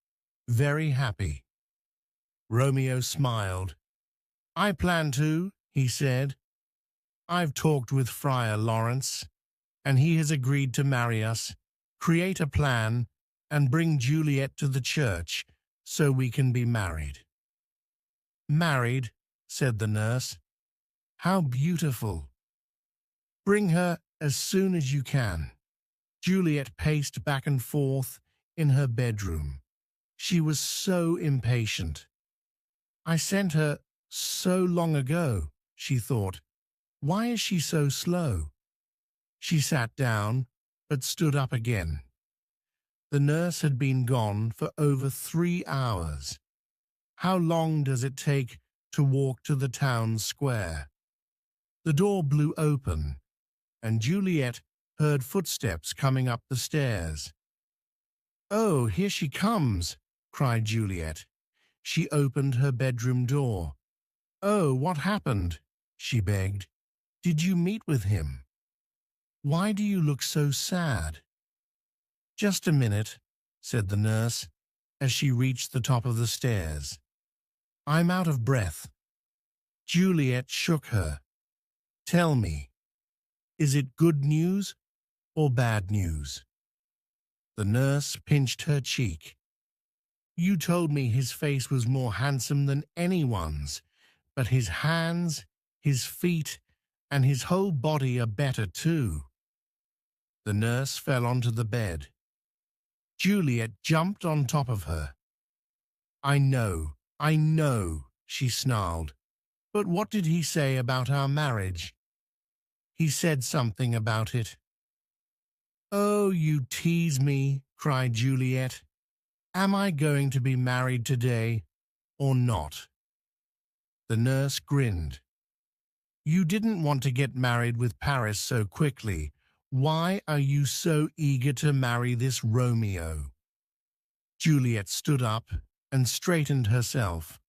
very happy. Romeo smiled. I plan to, he said. I've talked with Friar Lawrence, and he has agreed to marry us, create a plan, and bring Juliet to the church so we can be married. Married, said the nurse. How beautiful. Bring her as soon as you can. Juliet paced back and forth in her bedroom. She was so impatient. I sent her so long ago, she thought. Why is she so slow? She sat down, but stood up again. The nurse had been gone for over 3 hours. How long does it take to walk to the town square? The door blew open, and Juliet heard footsteps coming up the stairs. Oh, here she comes, cried Juliet. She opened her bedroom door. Oh, what happened? She begged. Did you meet with him? Why do you look so sad? Just a minute, said the nurse, as she reached the top of the stairs. I'm out of breath. Juliet shook her. Tell me, is it good news or bad news? The nurse pinched her cheek. You told me his face was more handsome than anyone's, but his hands, his feet, and his whole body are better too. The nurse fell onto the bed. Juliet jumped on top of her. I know, she snarled. But what did he say about our marriage? He said something about it. Oh, you tease me, cried Juliet. Am I going to be married today or not? The nurse grinned. You didn't want to get married with Paris so quickly. Why are you so eager to marry this Romeo? Juliet stood up and straightened herself.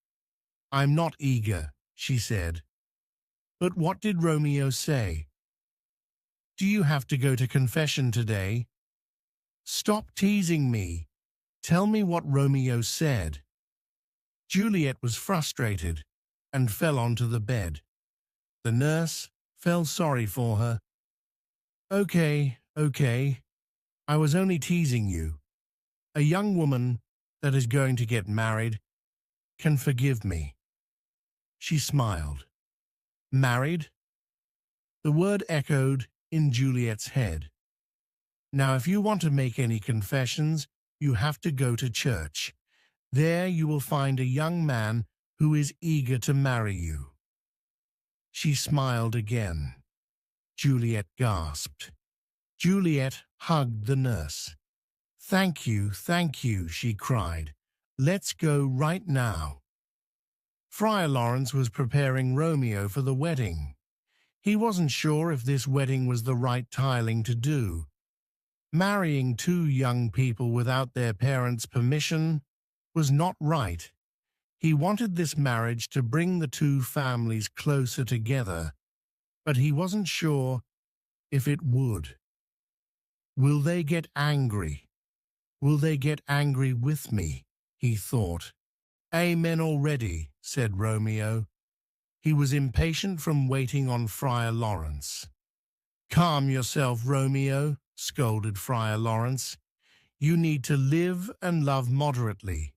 I'm not eager, she said. But what did Romeo say? Do you have to go to confession today? Stop teasing me. Tell me what Romeo said. Juliet was frustrated and fell onto the bed. The nurse felt sorry for her. Okay, I was only teasing you. A young woman that is going to get married can forgive me. She smiled. Married? The word echoed in Juliet's head. Now, if you want to make any confessions, you have to go to church. There you will find a young man who is eager to marry you. She smiled again. Juliet gasped. Juliet hugged the nurse. Thank you, she cried. Let's go right now. Friar Lawrence was preparing Romeo for the wedding. He wasn't sure if this wedding was the right tiling to do. Marrying two young people without their parents' permission was not right. He wanted this marriage to bring the two families closer together, but he wasn't sure if it would. Will they get angry? Will they get angry with me? He thought. Amen already, said Romeo. He was impatient from waiting on Friar Lawrence. Calm yourself, Romeo, scolded Friar Lawrence. You need to live and love moderately.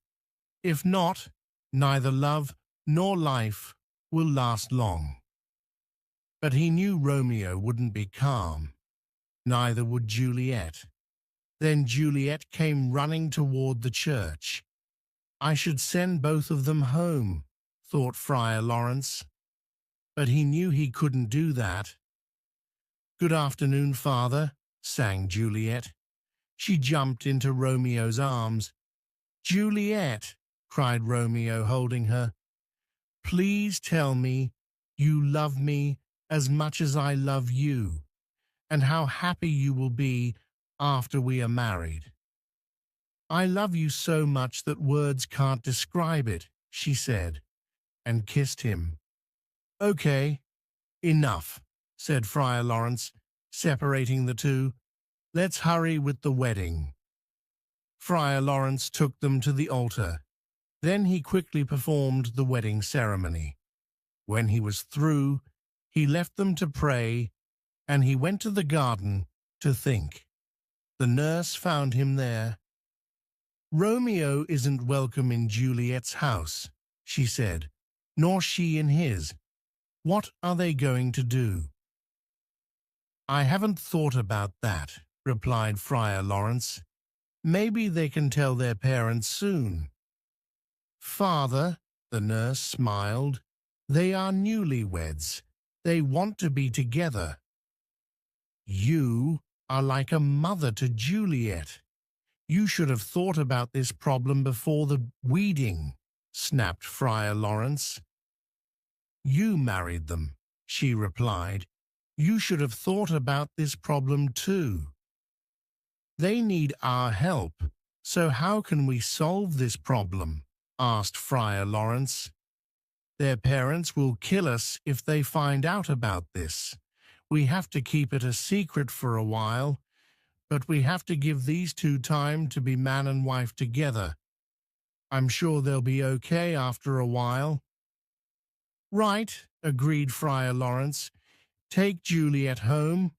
If not, neither love nor life will last long. But he knew Romeo wouldn't be calm. Neither would Juliet. Then Juliet came running toward the church. I should send both of them home, thought Friar Lawrence. But he knew he couldn't do that. Good afternoon, Father, sang Juliet. She jumped into Romeo's arms. Juliet, cried Romeo, holding her. Please tell me you love me as much as I love you, and how happy you will be after we are married. I love you so much that words can't describe it, she said, and kissed him. Okay, enough, said Friar Lawrence, separating the two. Let's hurry with the wedding. Friar Lawrence took them to the altar. Then he quickly performed the wedding ceremony. When he was through, he left them to pray, and he went to the garden to think. The nurse found him there. Romeo isn't welcome in Juliet's house, she said, nor she in his. What are they going to do? I haven't thought about that, replied Friar Lawrence. Maybe they can tell their parents soon. Father, the nurse smiled, they are newlyweds. They want to be together. You are like a mother to Juliet. You should have thought about this problem before the wedding, snapped Friar Lawrence. You married them, she replied. You should have thought about this problem too. They need our help, so how can we solve this problem? Asked Friar Lawrence. Their parents will kill us if they find out about this. We have to keep it a secret for a while, but we have to give these two time to be man and wife together. I'm sure they'll be okay after a while. Right, agreed Friar Lawrence. Take Juliet home.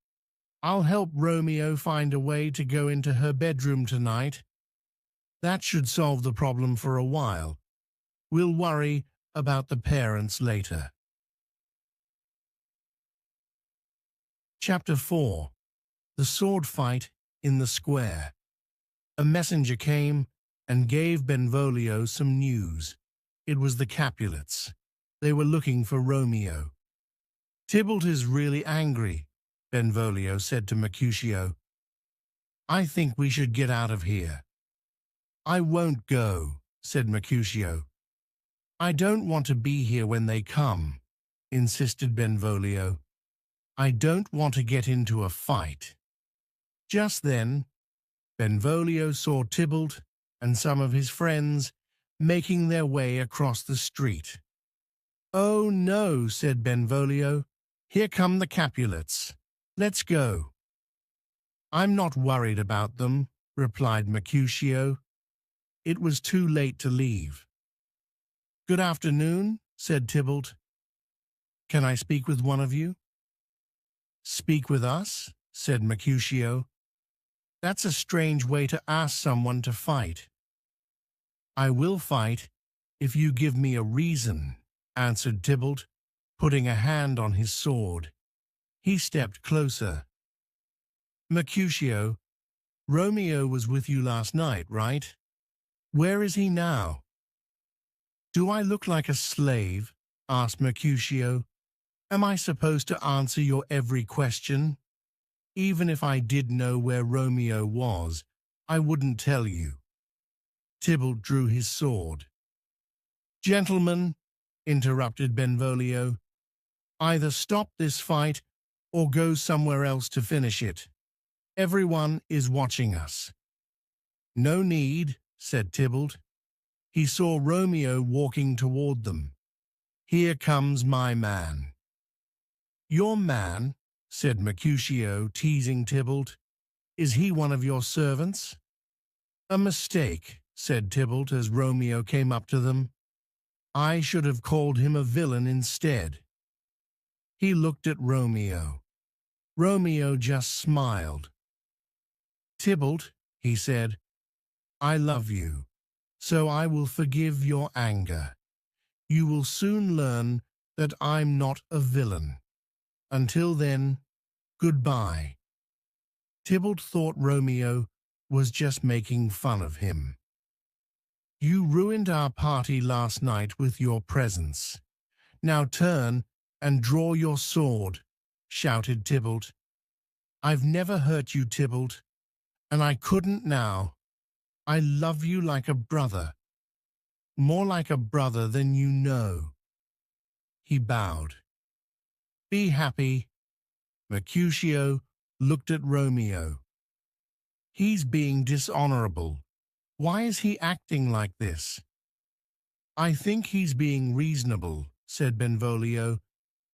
I'll help Romeo find a way to go into her bedroom tonight. That should solve the problem for a while. We'll worry about the parents later. Chapter 4. The Sword Fight in the Square. A messenger came and gave Benvolio some news. It was the Capulets. They were looking for Romeo. Tybalt is really angry, Benvolio said to Mercutio. I think we should get out of here. I won't go, said Mercutio. I don't want to be here when they come, insisted Benvolio. I don't want to get into a fight. Just then, Benvolio saw Tybalt and some of his friends making their way across the street. Oh no, said Benvolio. Here come the Capulets. Let's go. I'm not worried about them, replied Mercutio. It was too late to leave. Good afternoon, said Tybalt. Can I speak with one of you? Speak with us, said Mercutio. That's a strange way to ask someone to fight. I will fight if you give me a reason, answered Tybalt, putting a hand on his sword. He stepped closer. Mercutio, Romeo was with you last night, right? Where is he now? Do I look like a slave? Asked Mercutio. Am I supposed to answer your every question? Even if I did know where Romeo was, I wouldn't tell you. Tybalt drew his sword. Gentlemen, interrupted Benvolio, either stop this fight or go somewhere else to finish it. Everyone is watching us. No need, said Tybalt. He saw Romeo walking toward them. Here comes my man. Your man, said Mercutio, teasing Tybalt. Is he one of your servants? A mistake, said Tybalt as Romeo came up to them. I should have called him a villain instead. He looked at Romeo. Romeo just smiled. Tybalt, he said, I love you, so I will forgive your anger. You will soon learn that I'm not a villain. Until then, goodbye. Tybalt thought Romeo was just making fun of him. You ruined our party last night with your presence. Now turn and draw your sword, shouted Tybalt. I've never hurt you, Tybalt, and I couldn't now. I love you like a brother, more like a brother than you know. He bowed. Be happy. Mercutio looked at Romeo. He's being dishonorable. Why is he acting like this? I think he's being reasonable, said Benvolio.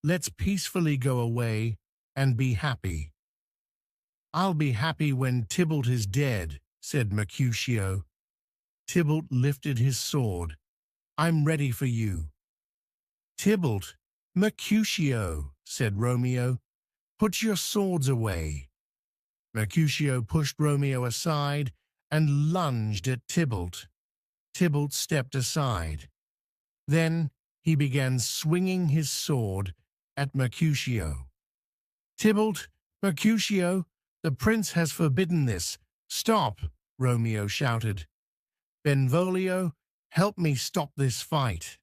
Let's peacefully go away and be happy. I'll be happy when Tybalt is dead, said Mercutio. Tybalt lifted his sword. I'm ready for you. Tybalt, Mercutio, said Romeo. Put your swords away. Mercutio pushed Romeo aside and lunged at Tybalt. Tybalt stepped aside. Then he began swinging his sword at Mercutio. Tybalt, Mercutio, the prince has forbidden this. Stop, Romeo shouted. Benvolio, help me stop this fight.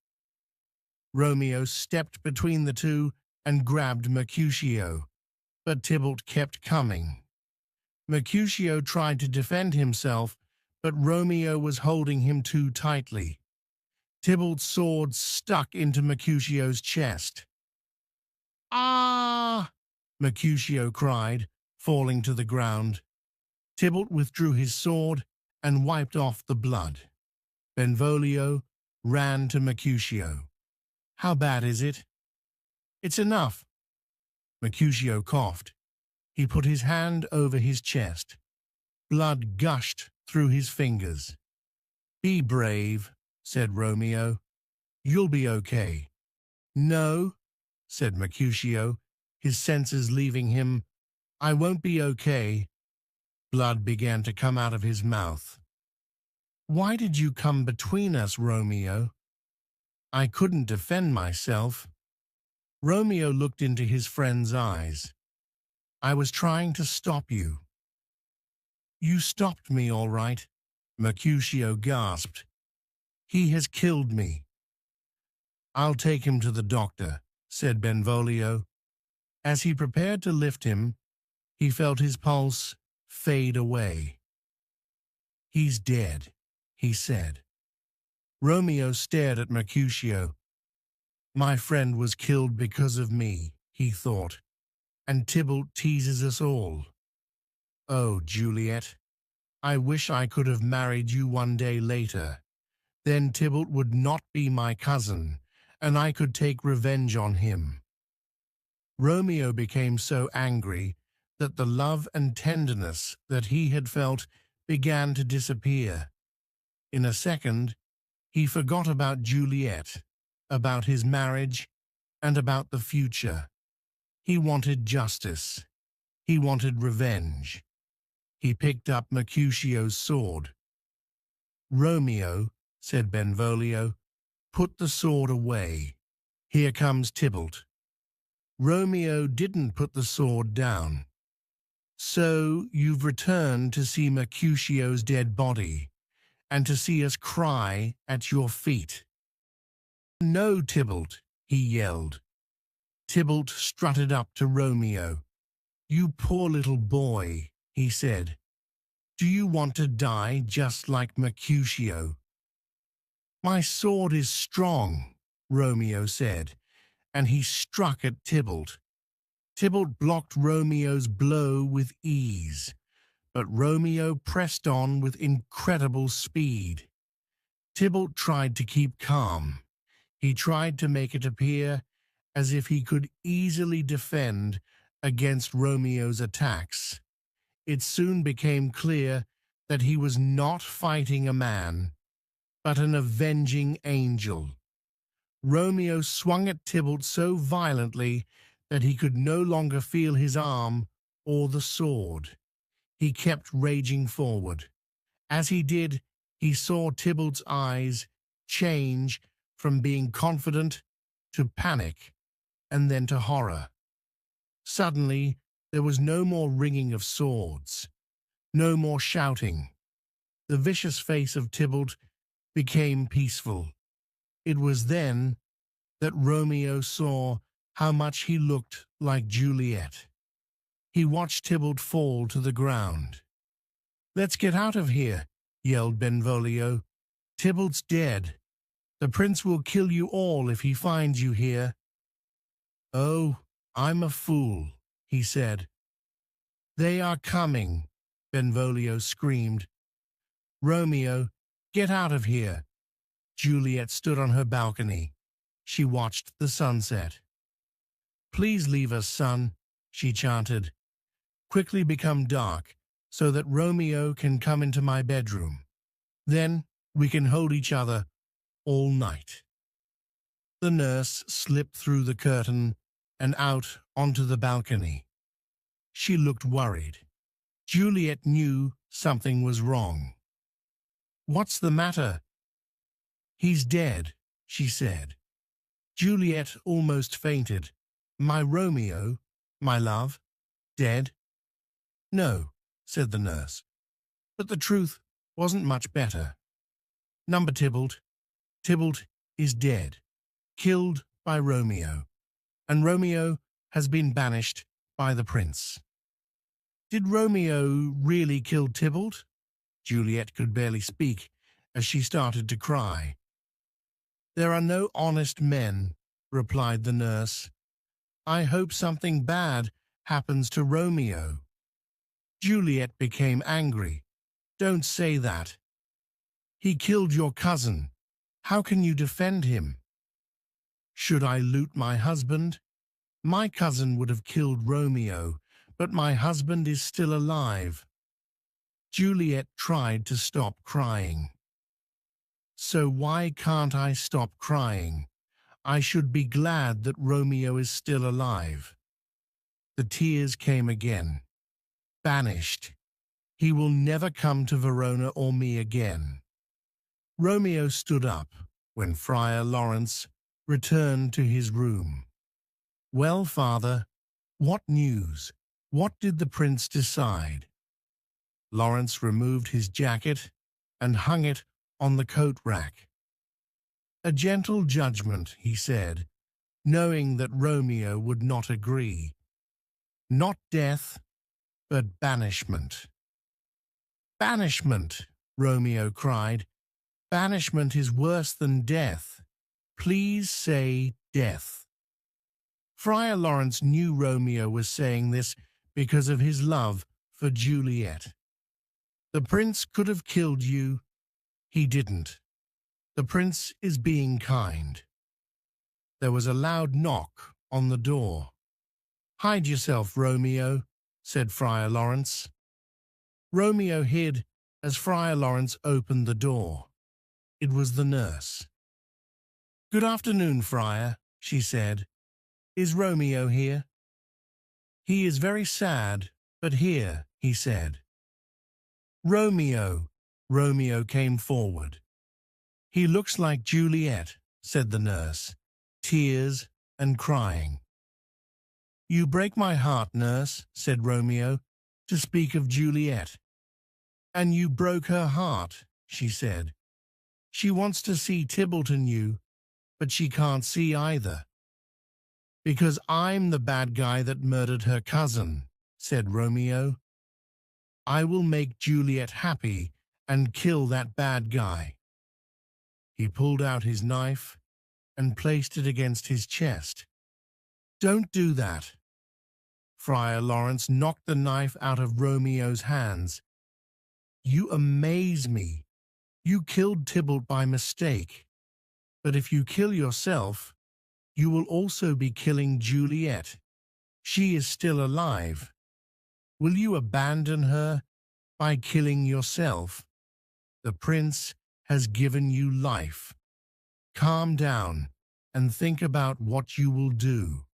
Romeo stepped between the two and grabbed Mercutio, but Tybalt kept coming. Mercutio tried to defend himself, but Romeo was holding him too tightly. Tybalt's sword stuck into Mercutio's chest. Ah! Mercutio cried, falling to the ground. Tybalt withdrew his sword and wiped off the blood. Benvolio ran to Mercutio. How bad is it? It's enough. Mercutio coughed. He put his hand over his chest. Blood gushed through his fingers. Be brave, said Romeo. You'll be okay. No, said Mercutio, his senses leaving him. I won't be okay. Blood began to come out of his mouth. Why did you come between us, Romeo? I couldn't defend myself. Romeo looked into his friend's eyes. I was trying to stop you. You stopped me, all right, Mercutio gasped. He has killed me. I'll take him to the doctor, said Benvolio. As he prepared to lift him, he felt his pulse fade away. He's dead, he said. Romeo stared at Mercutio. My friend was killed because of me, he thought, and Tybalt teases us all. Oh, Juliet, I wish I could have married you one day later. Then Tybalt would not be my cousin, and I could take revenge on him. Romeo became so angry that the love and tenderness that he had felt began to disappear. In a second, he forgot about Juliet, about his marriage, and about the future. He wanted justice. He wanted revenge. He picked up Mercutio's sword. "Romeo," said Benvolio, "put the sword away. Here comes Tybalt." Romeo didn't put the sword down. "So you've returned to see Mercutio's dead body, and to see us cry at your feet." "No, Tybalt," he yelled. Tybalt strutted up to Romeo. "You poor little boy," he said. "Do you want to die just like Mercutio?" "My sword is strong," Romeo said, and he struck at Tybalt. Tybalt blocked Romeo's blow with ease, but Romeo pressed on with incredible speed. Tybalt tried to keep calm. He tried to make it appear as if he could easily defend against Romeo's attacks. It soon became clear that he was not fighting a man, but an avenging angel. Romeo swung at Tybalt so violently that he could no longer feel his arm or the sword. He kept raging forward. As he did, he saw Tybalt's eyes change from being confident to panic and then to horror. Suddenly, there was no more ringing of swords, no more shouting. The vicious face of Tybalt became peaceful. It was then that Romeo saw how much he looked like Juliet. He watched Tybalt fall to the ground. "Let's get out of here," yelled Benvolio. "Tybalt's dead. The prince will kill you all if he finds you here." "Oh, I'm a fool," he said. "They are coming," Benvolio screamed. "Romeo, get out of here." Juliet stood on her balcony. She watched the sunset. "Please leave us, son," she chanted. "Quickly become dark so that Romeo can come into my bedroom. Then we can hold each other all night." The nurse slipped through the curtain and out onto the balcony. She looked worried. Juliet knew something was wrong. "What's the matter?" "He's dead," she said. Juliet almost fainted. "My Romeo, my love, dead?" "No," said the nurse. But the truth wasn't much better. "Number Tybalt. Tybalt is dead, killed by Romeo, and Romeo has been banished by the prince." "Did Romeo really kill Tybalt?" Juliet could barely speak as she started to cry. "There are no honest men," replied the nurse. "I hope something bad happens to Romeo." Juliet became angry. "Don't say that. He killed your cousin. How can you defend him?" "Should I loot my husband? My cousin would have killed Romeo, but my husband is still alive." Juliet tried to stop crying. "So why can't I stop crying? I should be glad that Romeo is still alive." The tears came again. "Banished. He will never come to Verona or me again." Romeo stood up when Friar Lawrence returned to his room. "Well, father, what news? What did the prince decide?" Lawrence removed his jacket and hung it on the coat rack. "A gentle judgment," he said, knowing that Romeo would not agree. "Not death, but banishment." "Banishment!" Romeo cried. "Banishment is worse than death. Please say death." Friar Lawrence knew Romeo was saying this because of his love for Juliet. "The prince could have killed you. He didn't. The prince is being kind." there was a loud knock on the door. "Hide yourself, Romeo," said Friar Lawrence. Romeo hid as Friar Lawrence opened the door. It was the nurse. "Good afternoon, Friar," she said. "Is Romeo here?" "He is very sad, but here," he said. "Romeo!" Romeo came forward. "He looks like Juliet," said the nurse, tears and crying. "You break my heart, nurse," said Romeo, "to speak of Juliet." "And you broke her heart," she said. "She wants to see Tybalt and you, but she can't see either." "Because I'm the bad guy that murdered her cousin," said Romeo. "I will make Juliet happy and kill that bad guy." He pulled out his knife and placed it against his chest. "Don't do that." Friar Lawrence knocked the knife out of Romeo's hands. "You amaze me. You killed Tybalt by mistake. But if you kill yourself, you will also be killing Juliet. She is still alive. Will you abandon her by killing yourself? The prince has given you life. Calm down and think about what you will do."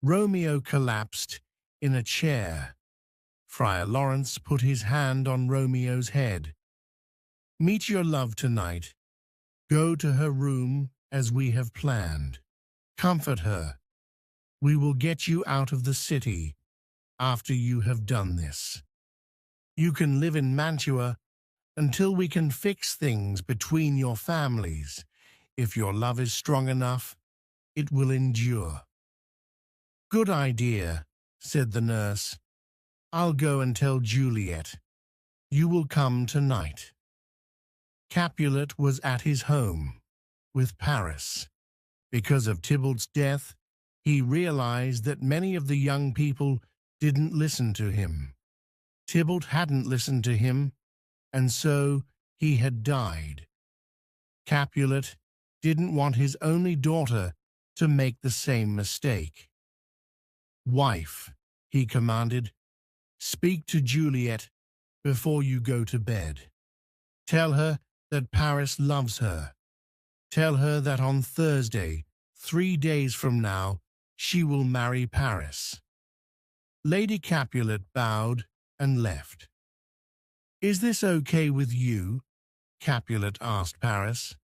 Romeo collapsed in a chair. Friar Lawrence put his hand on Romeo's head. "Meet your love tonight. Go to her room as we have planned. Comfort her. We will get you out of the city after you have done this. You can live in Mantua until we can fix things between your families. If your love is strong enough, it will endure." "Good idea," said the nurse. "I'll go and tell Juliet. You will come tonight." Capulet was at his home with Paris. Because of Tybalt's death, he realized that many of the young people didn't listen to him. Tybalt hadn't listened to him, and so he had died. Capulet didn't want his only daughter to make the same mistake. "Wife," he commanded, "speak to Juliet before you go to bed. Tell her that Paris loves her. Tell her that on Thursday, 3 days from now, she will marry Paris." Lady Capulet bowed and left. "Is this okay with you?" Capulet asked Paris.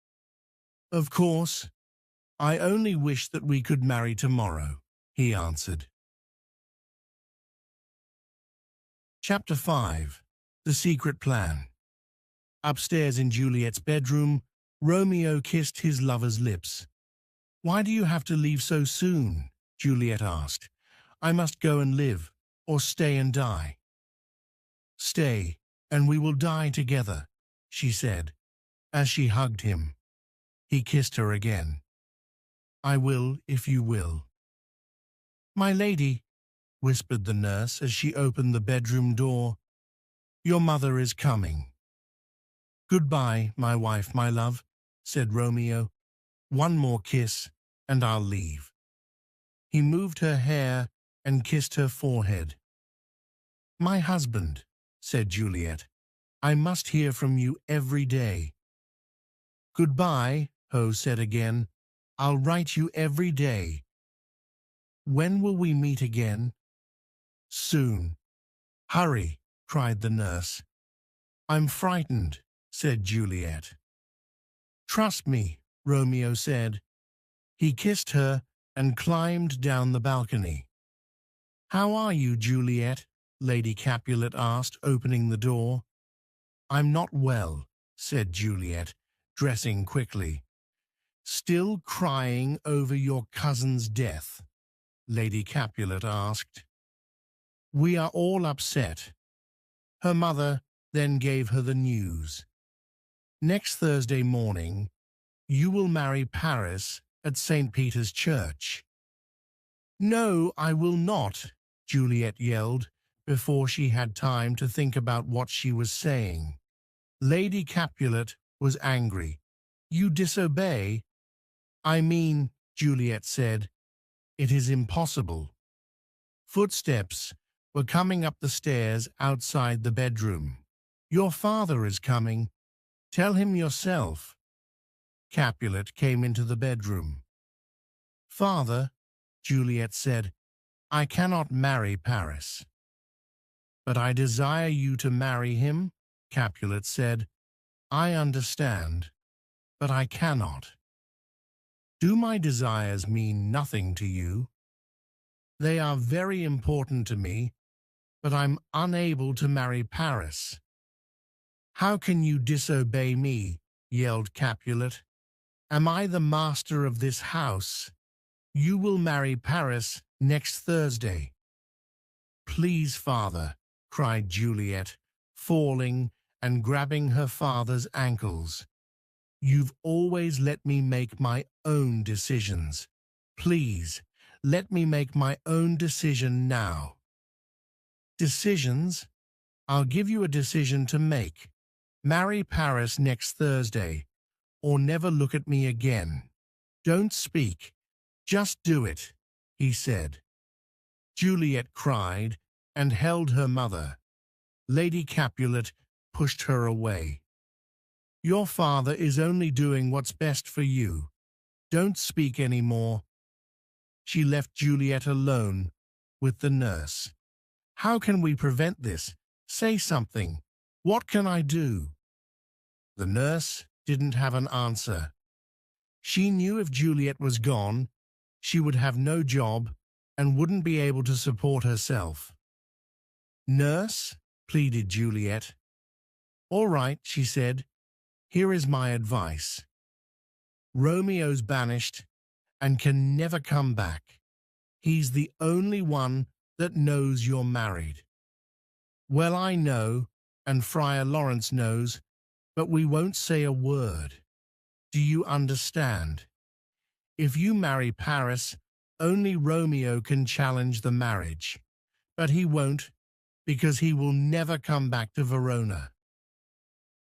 "Of course. I only wish that we could marry tomorrow," he answered. Chapter 5. The Secret Plan. Upstairs in Juliet's bedroom, Romeo kissed his lover's lips. "Why do you have to leave so soon?" Juliet asked. "I must go and live, or stay and die." "Stay, and we will die together," she said, as she hugged him. He kissed her again. "I will if you will." "My lady," whispered the nurse as she opened the bedroom door, "your mother is coming." "Goodbye, my wife, my love," said Romeo. "One more kiss, and I'll leave." He moved her hair and kissed her forehead. "My husband," said Juliet, "I must hear from you every day." "Goodbye," Ho said again. "I'll write you every day." "When will we meet again?" "Soon." "Hurry," cried the nurse. "I'm frightened," said Juliet. "Trust me," Romeo said. He kissed her and climbed down the balcony. "How are you, Juliet?" Lady Capulet asked, opening the door. "I'm not well," said Juliet, dressing quickly. "Still crying over your cousin's death?" Lady Capulet asked. "We are all upset." Her mother then gave her the news. "Next Thursday morning, you will marry Paris at St. Peter's Church." "No, I will not," Juliet yelled, before she had time to think about what she was saying. Lady Capulet was angry. "You disobey? I mean, Juliet said. "It is impossible." Footsteps were coming up the stairs outside the bedroom. "Your father is coming. Tell him yourself." Capulet came into the bedroom. "Father," Juliet said, "I cannot marry Paris." "But I desire you to marry him," Capulet said. "I understand, but I cannot." "Do my desires mean nothing to you?" "They are very important to me, but I'm unable to marry Paris." "How can you disobey me?" yelled Capulet. "Am I the master of this house? You will marry Paris next Thursday." "Please, father," cried Juliet, falling and grabbing her father's ankles. "You've always let me make my own decisions. Please, let me make my own decision now." "Decisions? I'll give you a decision to make. Marry Paris next Thursday, or never look at me again. Don't speak. Just do it," he said. Juliet cried and held her mother. Lady Capulet pushed her away. "Your father is only doing what's best for you. Don't speak any more." She left Juliet alone with the nurse. "How can we prevent this? Say something. What can I do?" The nurse didn't have an answer. She knew if Juliet was gone, she would have no job and wouldn't be able to support herself. "Nurse," pleaded Juliet. "All right," she said. "Here is my advice. Romeo's banished and can never come back. He's the only one that knows you're married. Well, I know, and Friar Lawrence knows, but we won't say a word. Do you understand? If you marry Paris, only Romeo can challenge the marriage. But he won't, because he will never come back to Verona."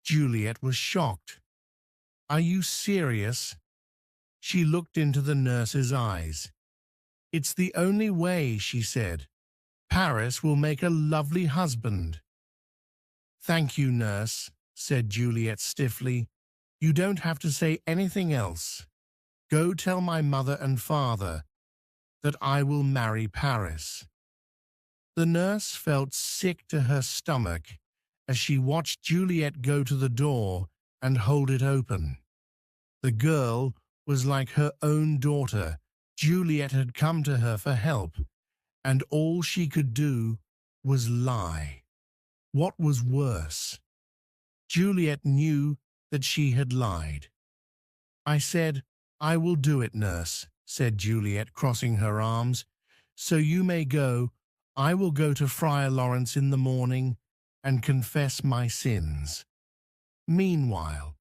Juliet was shocked. "Are you serious?" She looked into the nurse's eyes. "It's the only way," she said. "Paris will make a lovely husband." "Thank you, nurse," said Juliet stiffly. "You don't have to say anything else. Go tell my mother and father that I will marry Paris." The nurse felt sick to her stomach as she watched Juliet go to the door and hold it open. The girl was like her own daughter. Juliet had come to her for help, and all she could do was lie. What was worse? Juliet knew that she had lied. "I said, 'I will do it, nurse,'" said Juliet, crossing her arms. "So you may go. I will go to Friar Lawrence in the morning and confess my sins." Meanwhile,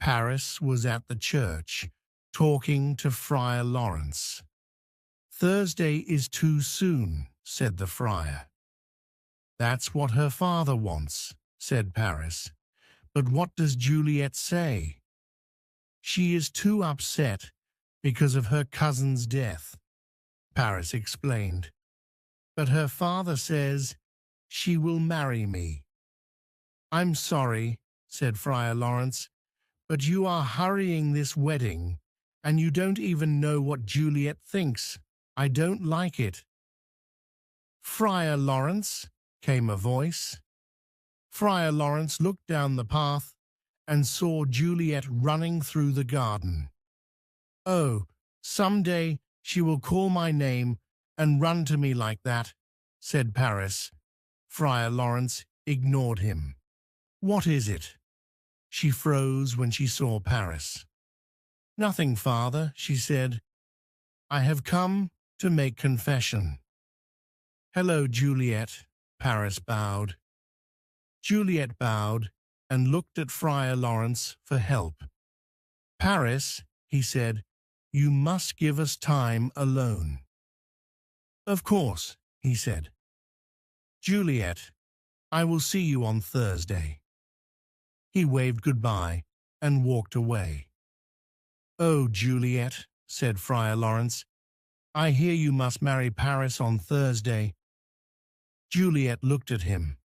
Paris was at the church, talking to Friar Lawrence. "Thursday is too soon," said the friar. "That's what her father wants," said Paris. "But what does Juliet say?" "She is too upset because of her cousin's death," Paris explained. "But her father says she will marry me." "I'm sorry," said Friar Lawrence, "but you are hurrying this wedding, and you don't even know what Juliet thinks. I don't like it." "Friar Lawrence," came a voice. Friar Lawrence looked down the path and saw Juliet running through the garden. "Oh, someday she will call my name and run to me like that," said Paris. Friar Lawrence ignored him. "What is it?" She froze when she saw Paris. "Nothing, father," she said. "I have come to make confession." "Hello, Juliet," Paris bowed. Juliet bowed and looked at Friar Lawrence for help. "Paris," he said, "you must give us time alone." "Of course," he said. "Juliet, I will see you on Thursday." He waved goodbye and walked away. "Oh, Juliet," said Friar Lawrence. "I hear you must marry Paris on Thursday." Juliet looked at him.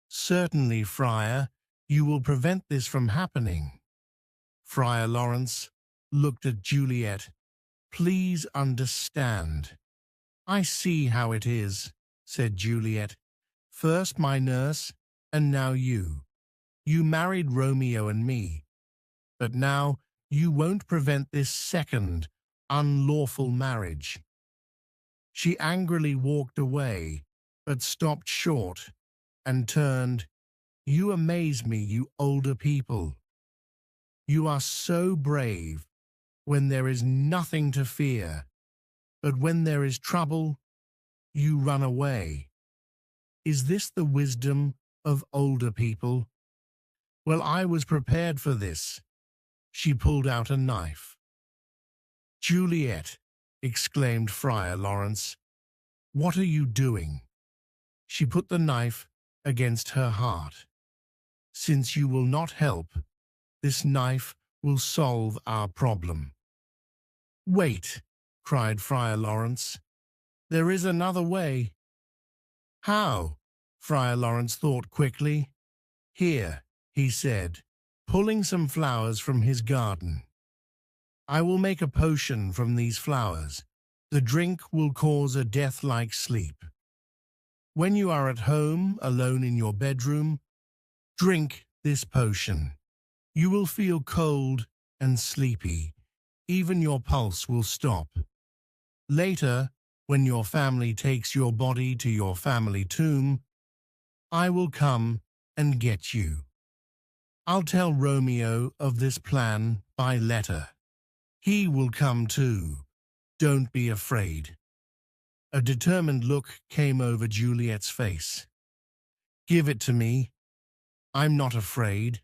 "Certainly, Friar, you will prevent this from happening." Friar Lawrence looked at Juliet. "Please understand." "I see how it is," said Juliet. "First my nurse, and now you. You married Romeo and me. But now you won't prevent this second, unlawful marriage." She angrily walked away, but stopped short and turned. "You amaze me, you older people. You are so brave when there is nothing to fear, but when there is trouble, you run away. Is this the wisdom of older people? Well, I was prepared for this." She pulled out a knife. "Juliet," exclaimed Friar Lawrence, "what are you doing?" She put the knife against her heart. "Since you will not help, this knife will solve our problem." "Wait," cried Friar Lawrence. "There is another way." "How?" Friar Lawrence thought quickly. "Here," he said, pulling some flowers from his garden. "I will make a potion from these flowers. The drink will cause a death-like sleep. When you are at home, alone in your bedroom, drink this potion. You will feel cold and sleepy. Even your pulse will stop. Later, when your family takes your body to your family tomb, I will come and get you. I'll tell Romeo of this plan by letter. He will come too. Don't be afraid." A determined look came over Juliet's face. "Give it to me. I'm not afraid."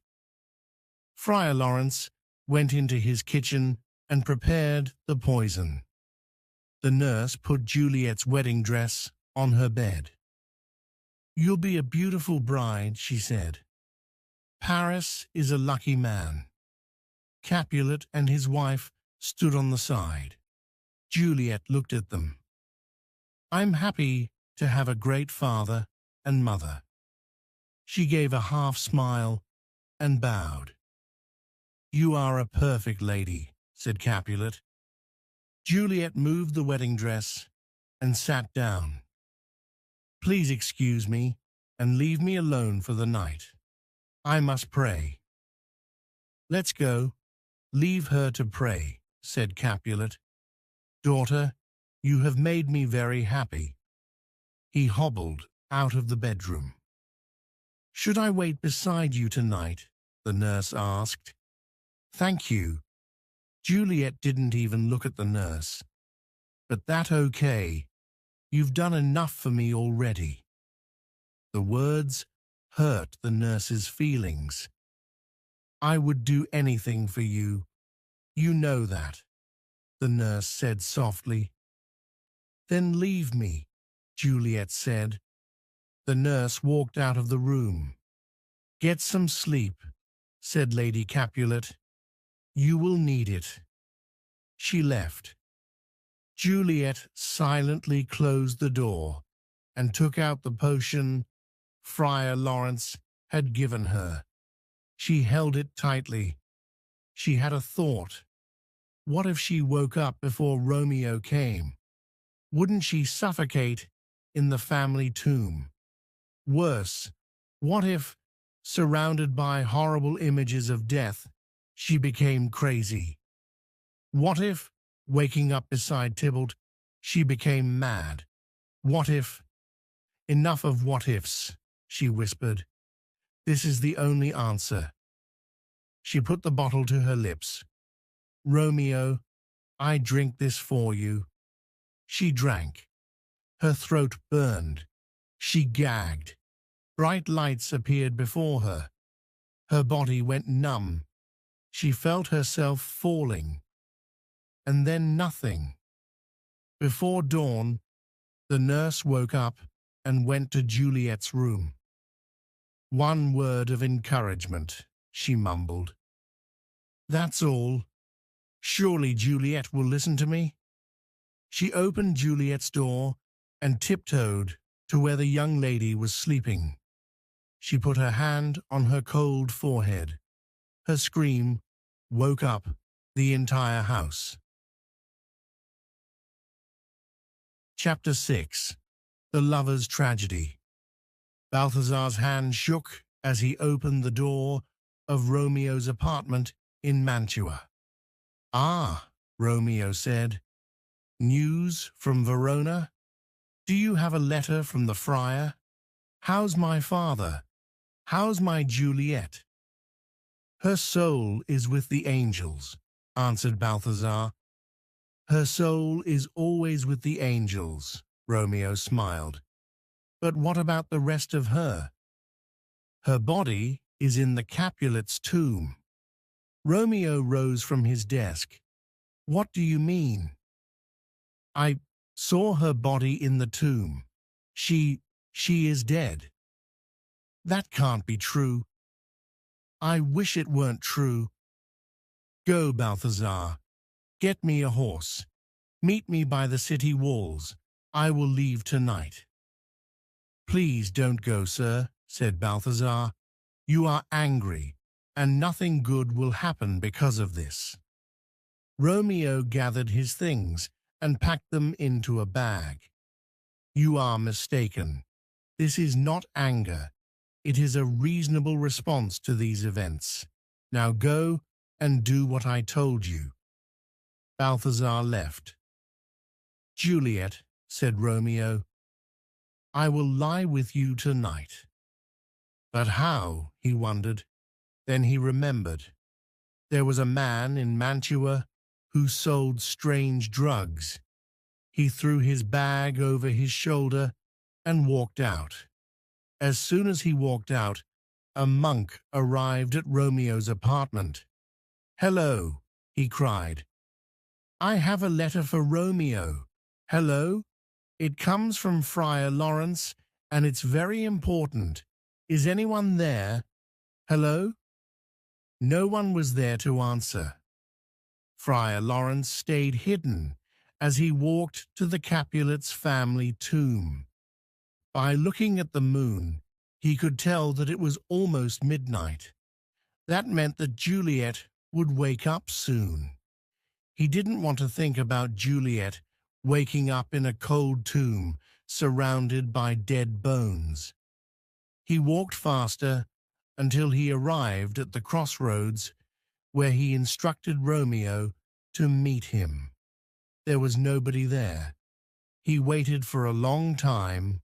Friar Lawrence went into his kitchen and prepared the poison. The nurse put Juliet's wedding dress on her bed. "You'll be a beautiful bride," she said. "Paris is a lucky man." Capulet and his wife stood on the side. Juliet looked at them. "I'm happy to have a great father and mother." She gave a half smile and bowed. "You are a perfect lady," said Capulet. Juliet moved the wedding dress and sat down. "Please excuse me and leave me alone for the night. I must pray." "Let's go. Leave her to pray," said Capulet. "Daughter, you have made me very happy." He hobbled out of the bedroom. "Should I wait beside you tonight?" the nurse asked. "Thank you." Juliet didn't even look at the nurse. "But that's okay. You've done enough for me already." The words hurt the nurse's feelings. "I would do anything for you. You know that," the nurse said softly. "Then leave me," Juliet said. The nurse walked out of the room. "Get some sleep," said Lady Capulet. "You will need it." She left. Juliet silently closed the door and took out the potion Friar Lawrence had given her. She held it tightly. She had a thought. What if she woke up before Romeo came? Wouldn't she suffocate in the family tomb? Worse, what if, surrounded by horrible images of death, she became crazy? What if, waking up beside Tybalt, she became mad? What if— "Enough of what-ifs," she whispered. "This is the only answer." She put the bottle to her lips. "Romeo, I drink this for you." She drank. Her throat burned. She gagged. Bright lights appeared before her. Her body went numb. She felt herself falling. And then nothing. Before dawn, the nurse woke up and went to Juliet's room. "One word of encouragement," she mumbled. "That's all. Surely Juliet will listen to me. She opened Juliet's door and tiptoed to where the young lady was sleeping. She put her hand on her cold forehead. Her scream woke up the entire house. Chapter 6. The Lover's Tragedy. Balthazar's hand shook as he opened the door of Romeo's apartment in Mantua. "Ah," Romeo said. "News from Verona? Do you have a letter from the friar? How's my father? How's my Juliet?" "Her soul is with the angels," answered Balthazar. "Her soul is always with the angels," Romeo smiled. "But what about the rest of her?" "Her body is in the Capulet's tomb." Romeo rose from his desk. "What do you mean?" "I saw her body in the tomb. She is dead." "That can't be true." "I wish it weren't true." "Go, Balthazar. Get me a horse. Meet me by the city walls. I will leave tonight." "Please don't go, sir," said Balthazar. "You are angry, and nothing good will happen because of this." Romeo gathered his things and packed them into a bag. "You are mistaken. This is not anger. It is a reasonable response to these events. Now go and do what I told you." Balthazar left. "Juliet," said Romeo, "I will lie with you tonight." But how, he wondered. Then he remembered. There was a man in Mantua who sold strange drugs. He threw his bag over his shoulder and walked out. As soon as he walked out, a monk arrived at Romeo's apartment. "Hello," he cried. "I have a letter for Romeo. Hello? It comes from Friar Lawrence, and it's very important. Is anyone there? Hello?" No one was there to answer. Friar Lawrence stayed hidden as he walked to the Capulet's family tomb. By looking at the moon, he could tell that it was almost midnight. That meant that Juliet would wake up soon. He didn't want to think about Juliet waking up in a cold tomb surrounded by dead bones. He walked faster until he arrived at the crossroads where he instructed Romeo to meet him. There was nobody there. He waited for a long time,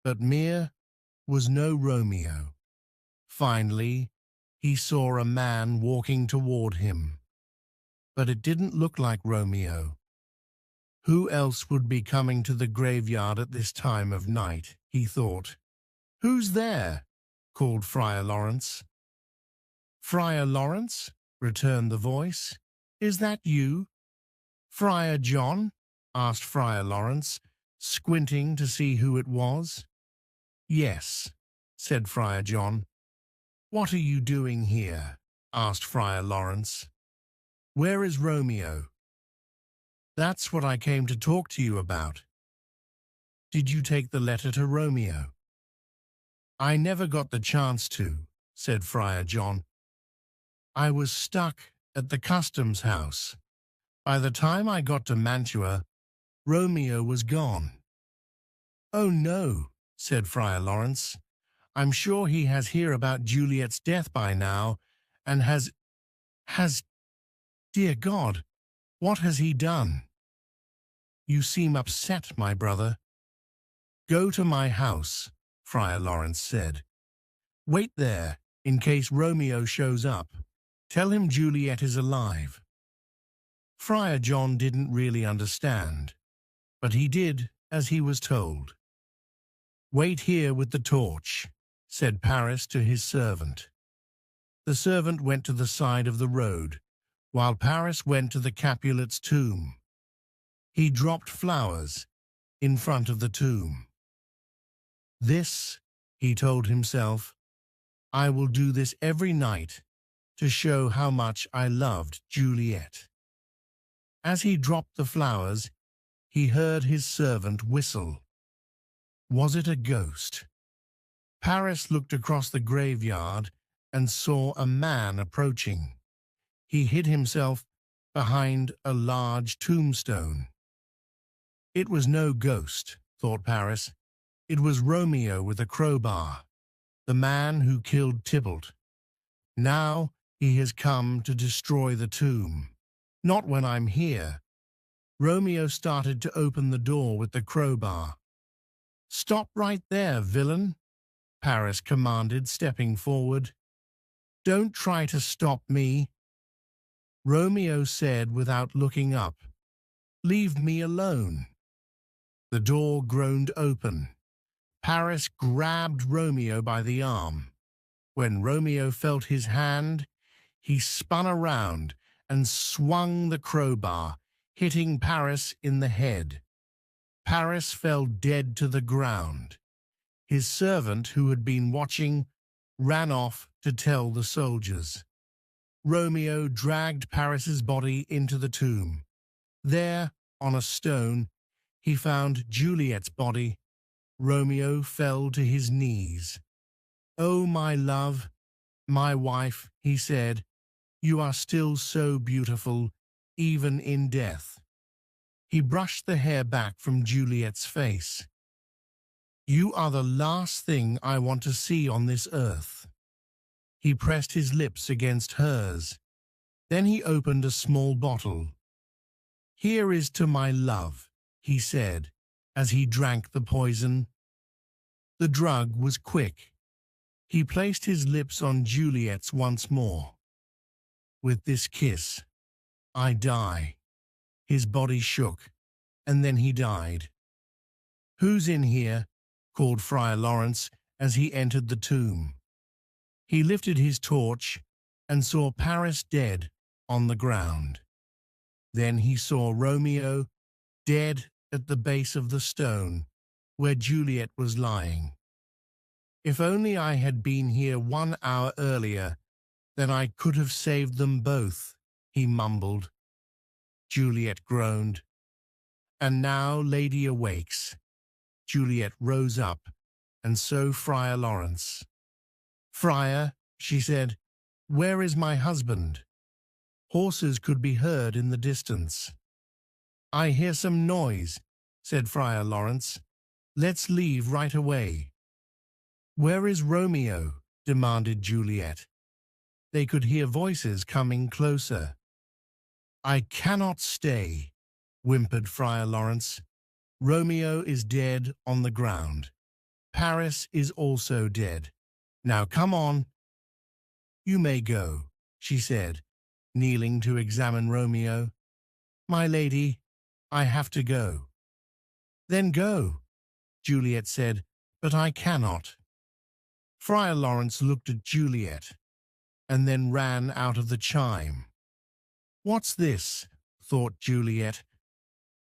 but there was no Romeo. Finally, he saw a man walking toward him. But it didn't look like Romeo. Who else would be coming to the graveyard at this time of night, he thought. "Who's there?" called Friar Lawrence. "Friar Lawrence?" returned the voice. "Is that you?" "Friar John?" asked Friar Lawrence, squinting to see who it was. "Yes," said Friar John. "What are you doing here?" asked Friar Lawrence. "Where is Romeo?" "That's what I came to talk to you about." "Did you take the letter to Romeo?" "I never got the chance to," said Friar John. "I was stuck at the customs house. By the time I got to Mantua, Romeo was gone." "Oh no," said Friar Lawrence. "I'm sure he has heard about Juliet's death by now, and has, dear God, what has he done?" "You seem upset, my brother." "Go to my house," Friar Lawrence said. "Wait there in case Romeo shows up. Tell him Juliet is alive." Friar John didn't really understand, but he did as he was told. "Wait here with the torch," said Paris to his servant. The servant went to the side of the road, while Paris went to the Capulet's tomb. He dropped flowers in front of the tomb. "This," he told himself, "I will do this every night to show how much I loved Juliet." As he dropped the flowers, he heard his servant whistle. Was it a ghost? Paris looked across the graveyard and saw a man approaching. He hid himself behind a large tombstone. It was no ghost, thought Paris. It was Romeo with a crowbar, the man who killed Tybalt. Now he has come to destroy the tomb. Not when I'm here. Romeo started to open the door with the crowbar. Stop right there, villain, Paris commanded, stepping forward. Don't try to stop me. Romeo said without looking up. Leave me alone. The door groaned open. Paris grabbed Romeo by the arm. When Romeo felt his hand, he spun around and swung the crowbar, hitting Paris in the head. Paris fell dead to the ground. His servant, who had been watching, ran off to tell the soldiers. Romeo dragged Paris's body into the tomb. There, on a stone, he found Juliet's body. Romeo fell to his knees. "Oh, my love, my wife," he said, "you are still so beautiful, even in death." He brushed the hair back from Juliet's face. "You are the last thing I want to see on this earth." He pressed his lips against hers. Then he opened a small bottle. "Here is to my love," he said, as he drank the poison. The drug was quick. He placed his lips on Juliet's once more. "With this kiss, I die." His body shook, and then he died. "Who's in here?" called Friar Lawrence as he entered the tomb. He lifted his torch and saw Paris dead on the ground. Then he saw Romeo dead at the base of the stone where Juliet was lying. "If only I had been here 1 hour earlier, then I could have saved them both," he mumbled. Juliet groaned. "And now Lady awakes." Juliet rose up, and so Friar Lawrence. "Friar," she said, "where is my husband?" Horses could be heard in the distance. "I hear some noise," said Friar Lawrence. "Let's leave right away." "Where is Romeo?" demanded Juliet. They could hear voices coming closer. "I cannot stay," whimpered Friar Lawrence. "Romeo is dead on the ground. Paris is also dead. Now come on." "You may go," she said, kneeling to examine Romeo. "My lady, I have to go." "Then go," Juliet said, "but I cannot." Friar Lawrence looked at Juliet and then ran out of the chime. "What's this?" thought Juliet.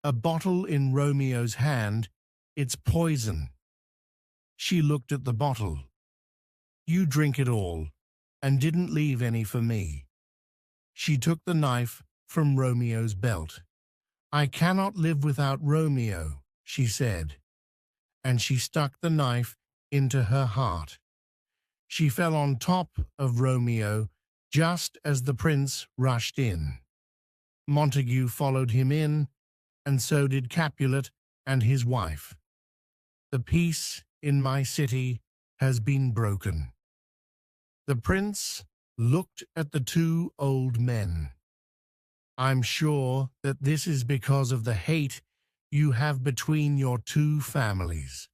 "A bottle in Romeo's hand. It's poison." She looked at the bottle. "You drink it all, and didn't leave any for me." She took the knife from Romeo's belt. "I cannot live without Romeo," she said, and she stuck the knife into her heart. She fell on top of Romeo just as the prince rushed in. Montague followed him in, and so did Capulet and his wife. The peace in my city has been broken. The prince looked at the 2 old men. "I'm sure that this is because of the hate you have between your 2 families."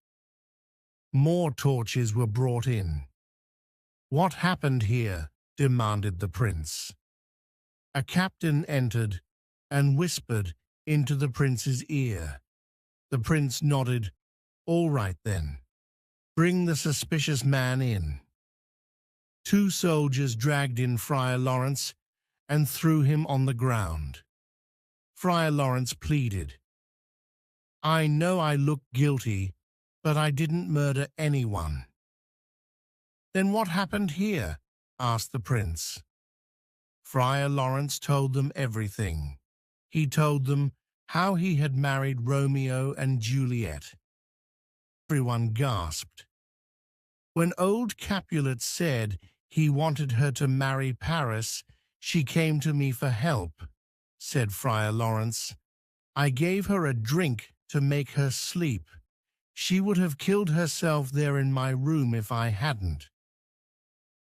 More torches were brought in. "What happened here?" demanded the prince. A captain entered and whispered into the prince's ear. The prince nodded. "All right then. Bring the suspicious man in." 2 soldiers dragged in Friar Lawrence and threw him on the ground. Friar Lawrence pleaded, "I know I look guilty, but I didn't murder anyone." "Then what happened here?" asked the prince. Friar Lawrence told them everything. He told them how he had married Romeo and Juliet. Everyone gasped. When old Capulet said he wanted her to marry Paris, she came to me for help, said Friar Lawrence. I gave her a drink to make her sleep. She would have killed herself there in my room if I hadn't.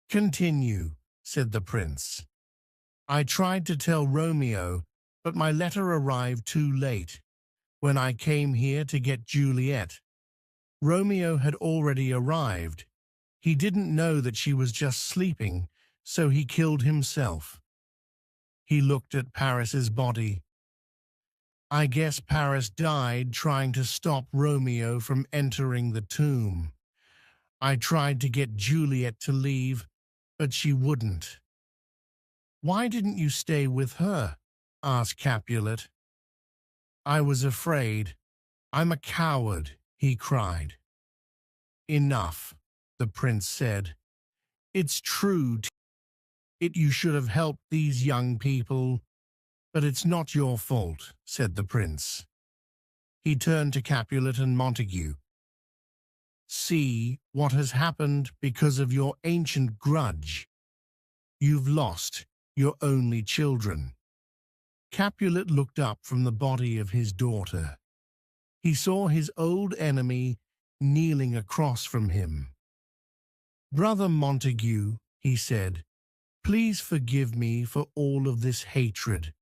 Continue, said the prince. I tried to tell Romeo, but my letter arrived too late. When I came here to get Juliet, Romeo had already arrived. He didn't know that she was just sleeping, so he killed himself. He looked at Paris's body. I guess Paris died trying to stop Romeo from entering the tomb. I tried to get Juliet to leave, but she wouldn't. Why didn't you stay with her? Asked Capulet. I was afraid. I'm a coward, he cried. Enough, the prince said. It's true. You should have helped these young people. But it's not your fault, said the prince. He turned to Capulet and Montague. See what has happened because of your ancient grudge. You've lost your only children. Capulet looked up from the body of his daughter. He saw his old enemy kneeling across from him. Brother Montague, he said, please forgive me for all of this hatred.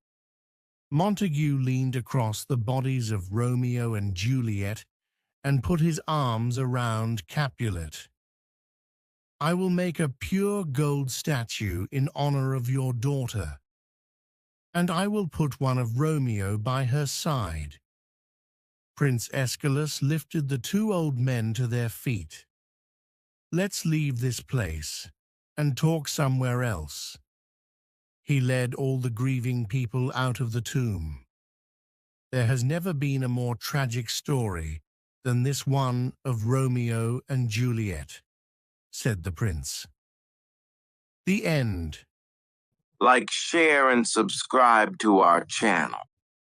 Montague leaned across the bodies of Romeo and Juliet and put his arms around Capulet. I will make a pure gold statue in honor of your daughter, and I will put one of Romeo by her side. Prince Aeschylus lifted the two old men to their feet. Let's leave this place and talk somewhere else. He led all the grieving people out of the tomb. There has never been a more tragic story than this one of Romeo and Juliet, said the prince. The end. Like, share, and subscribe to our channel.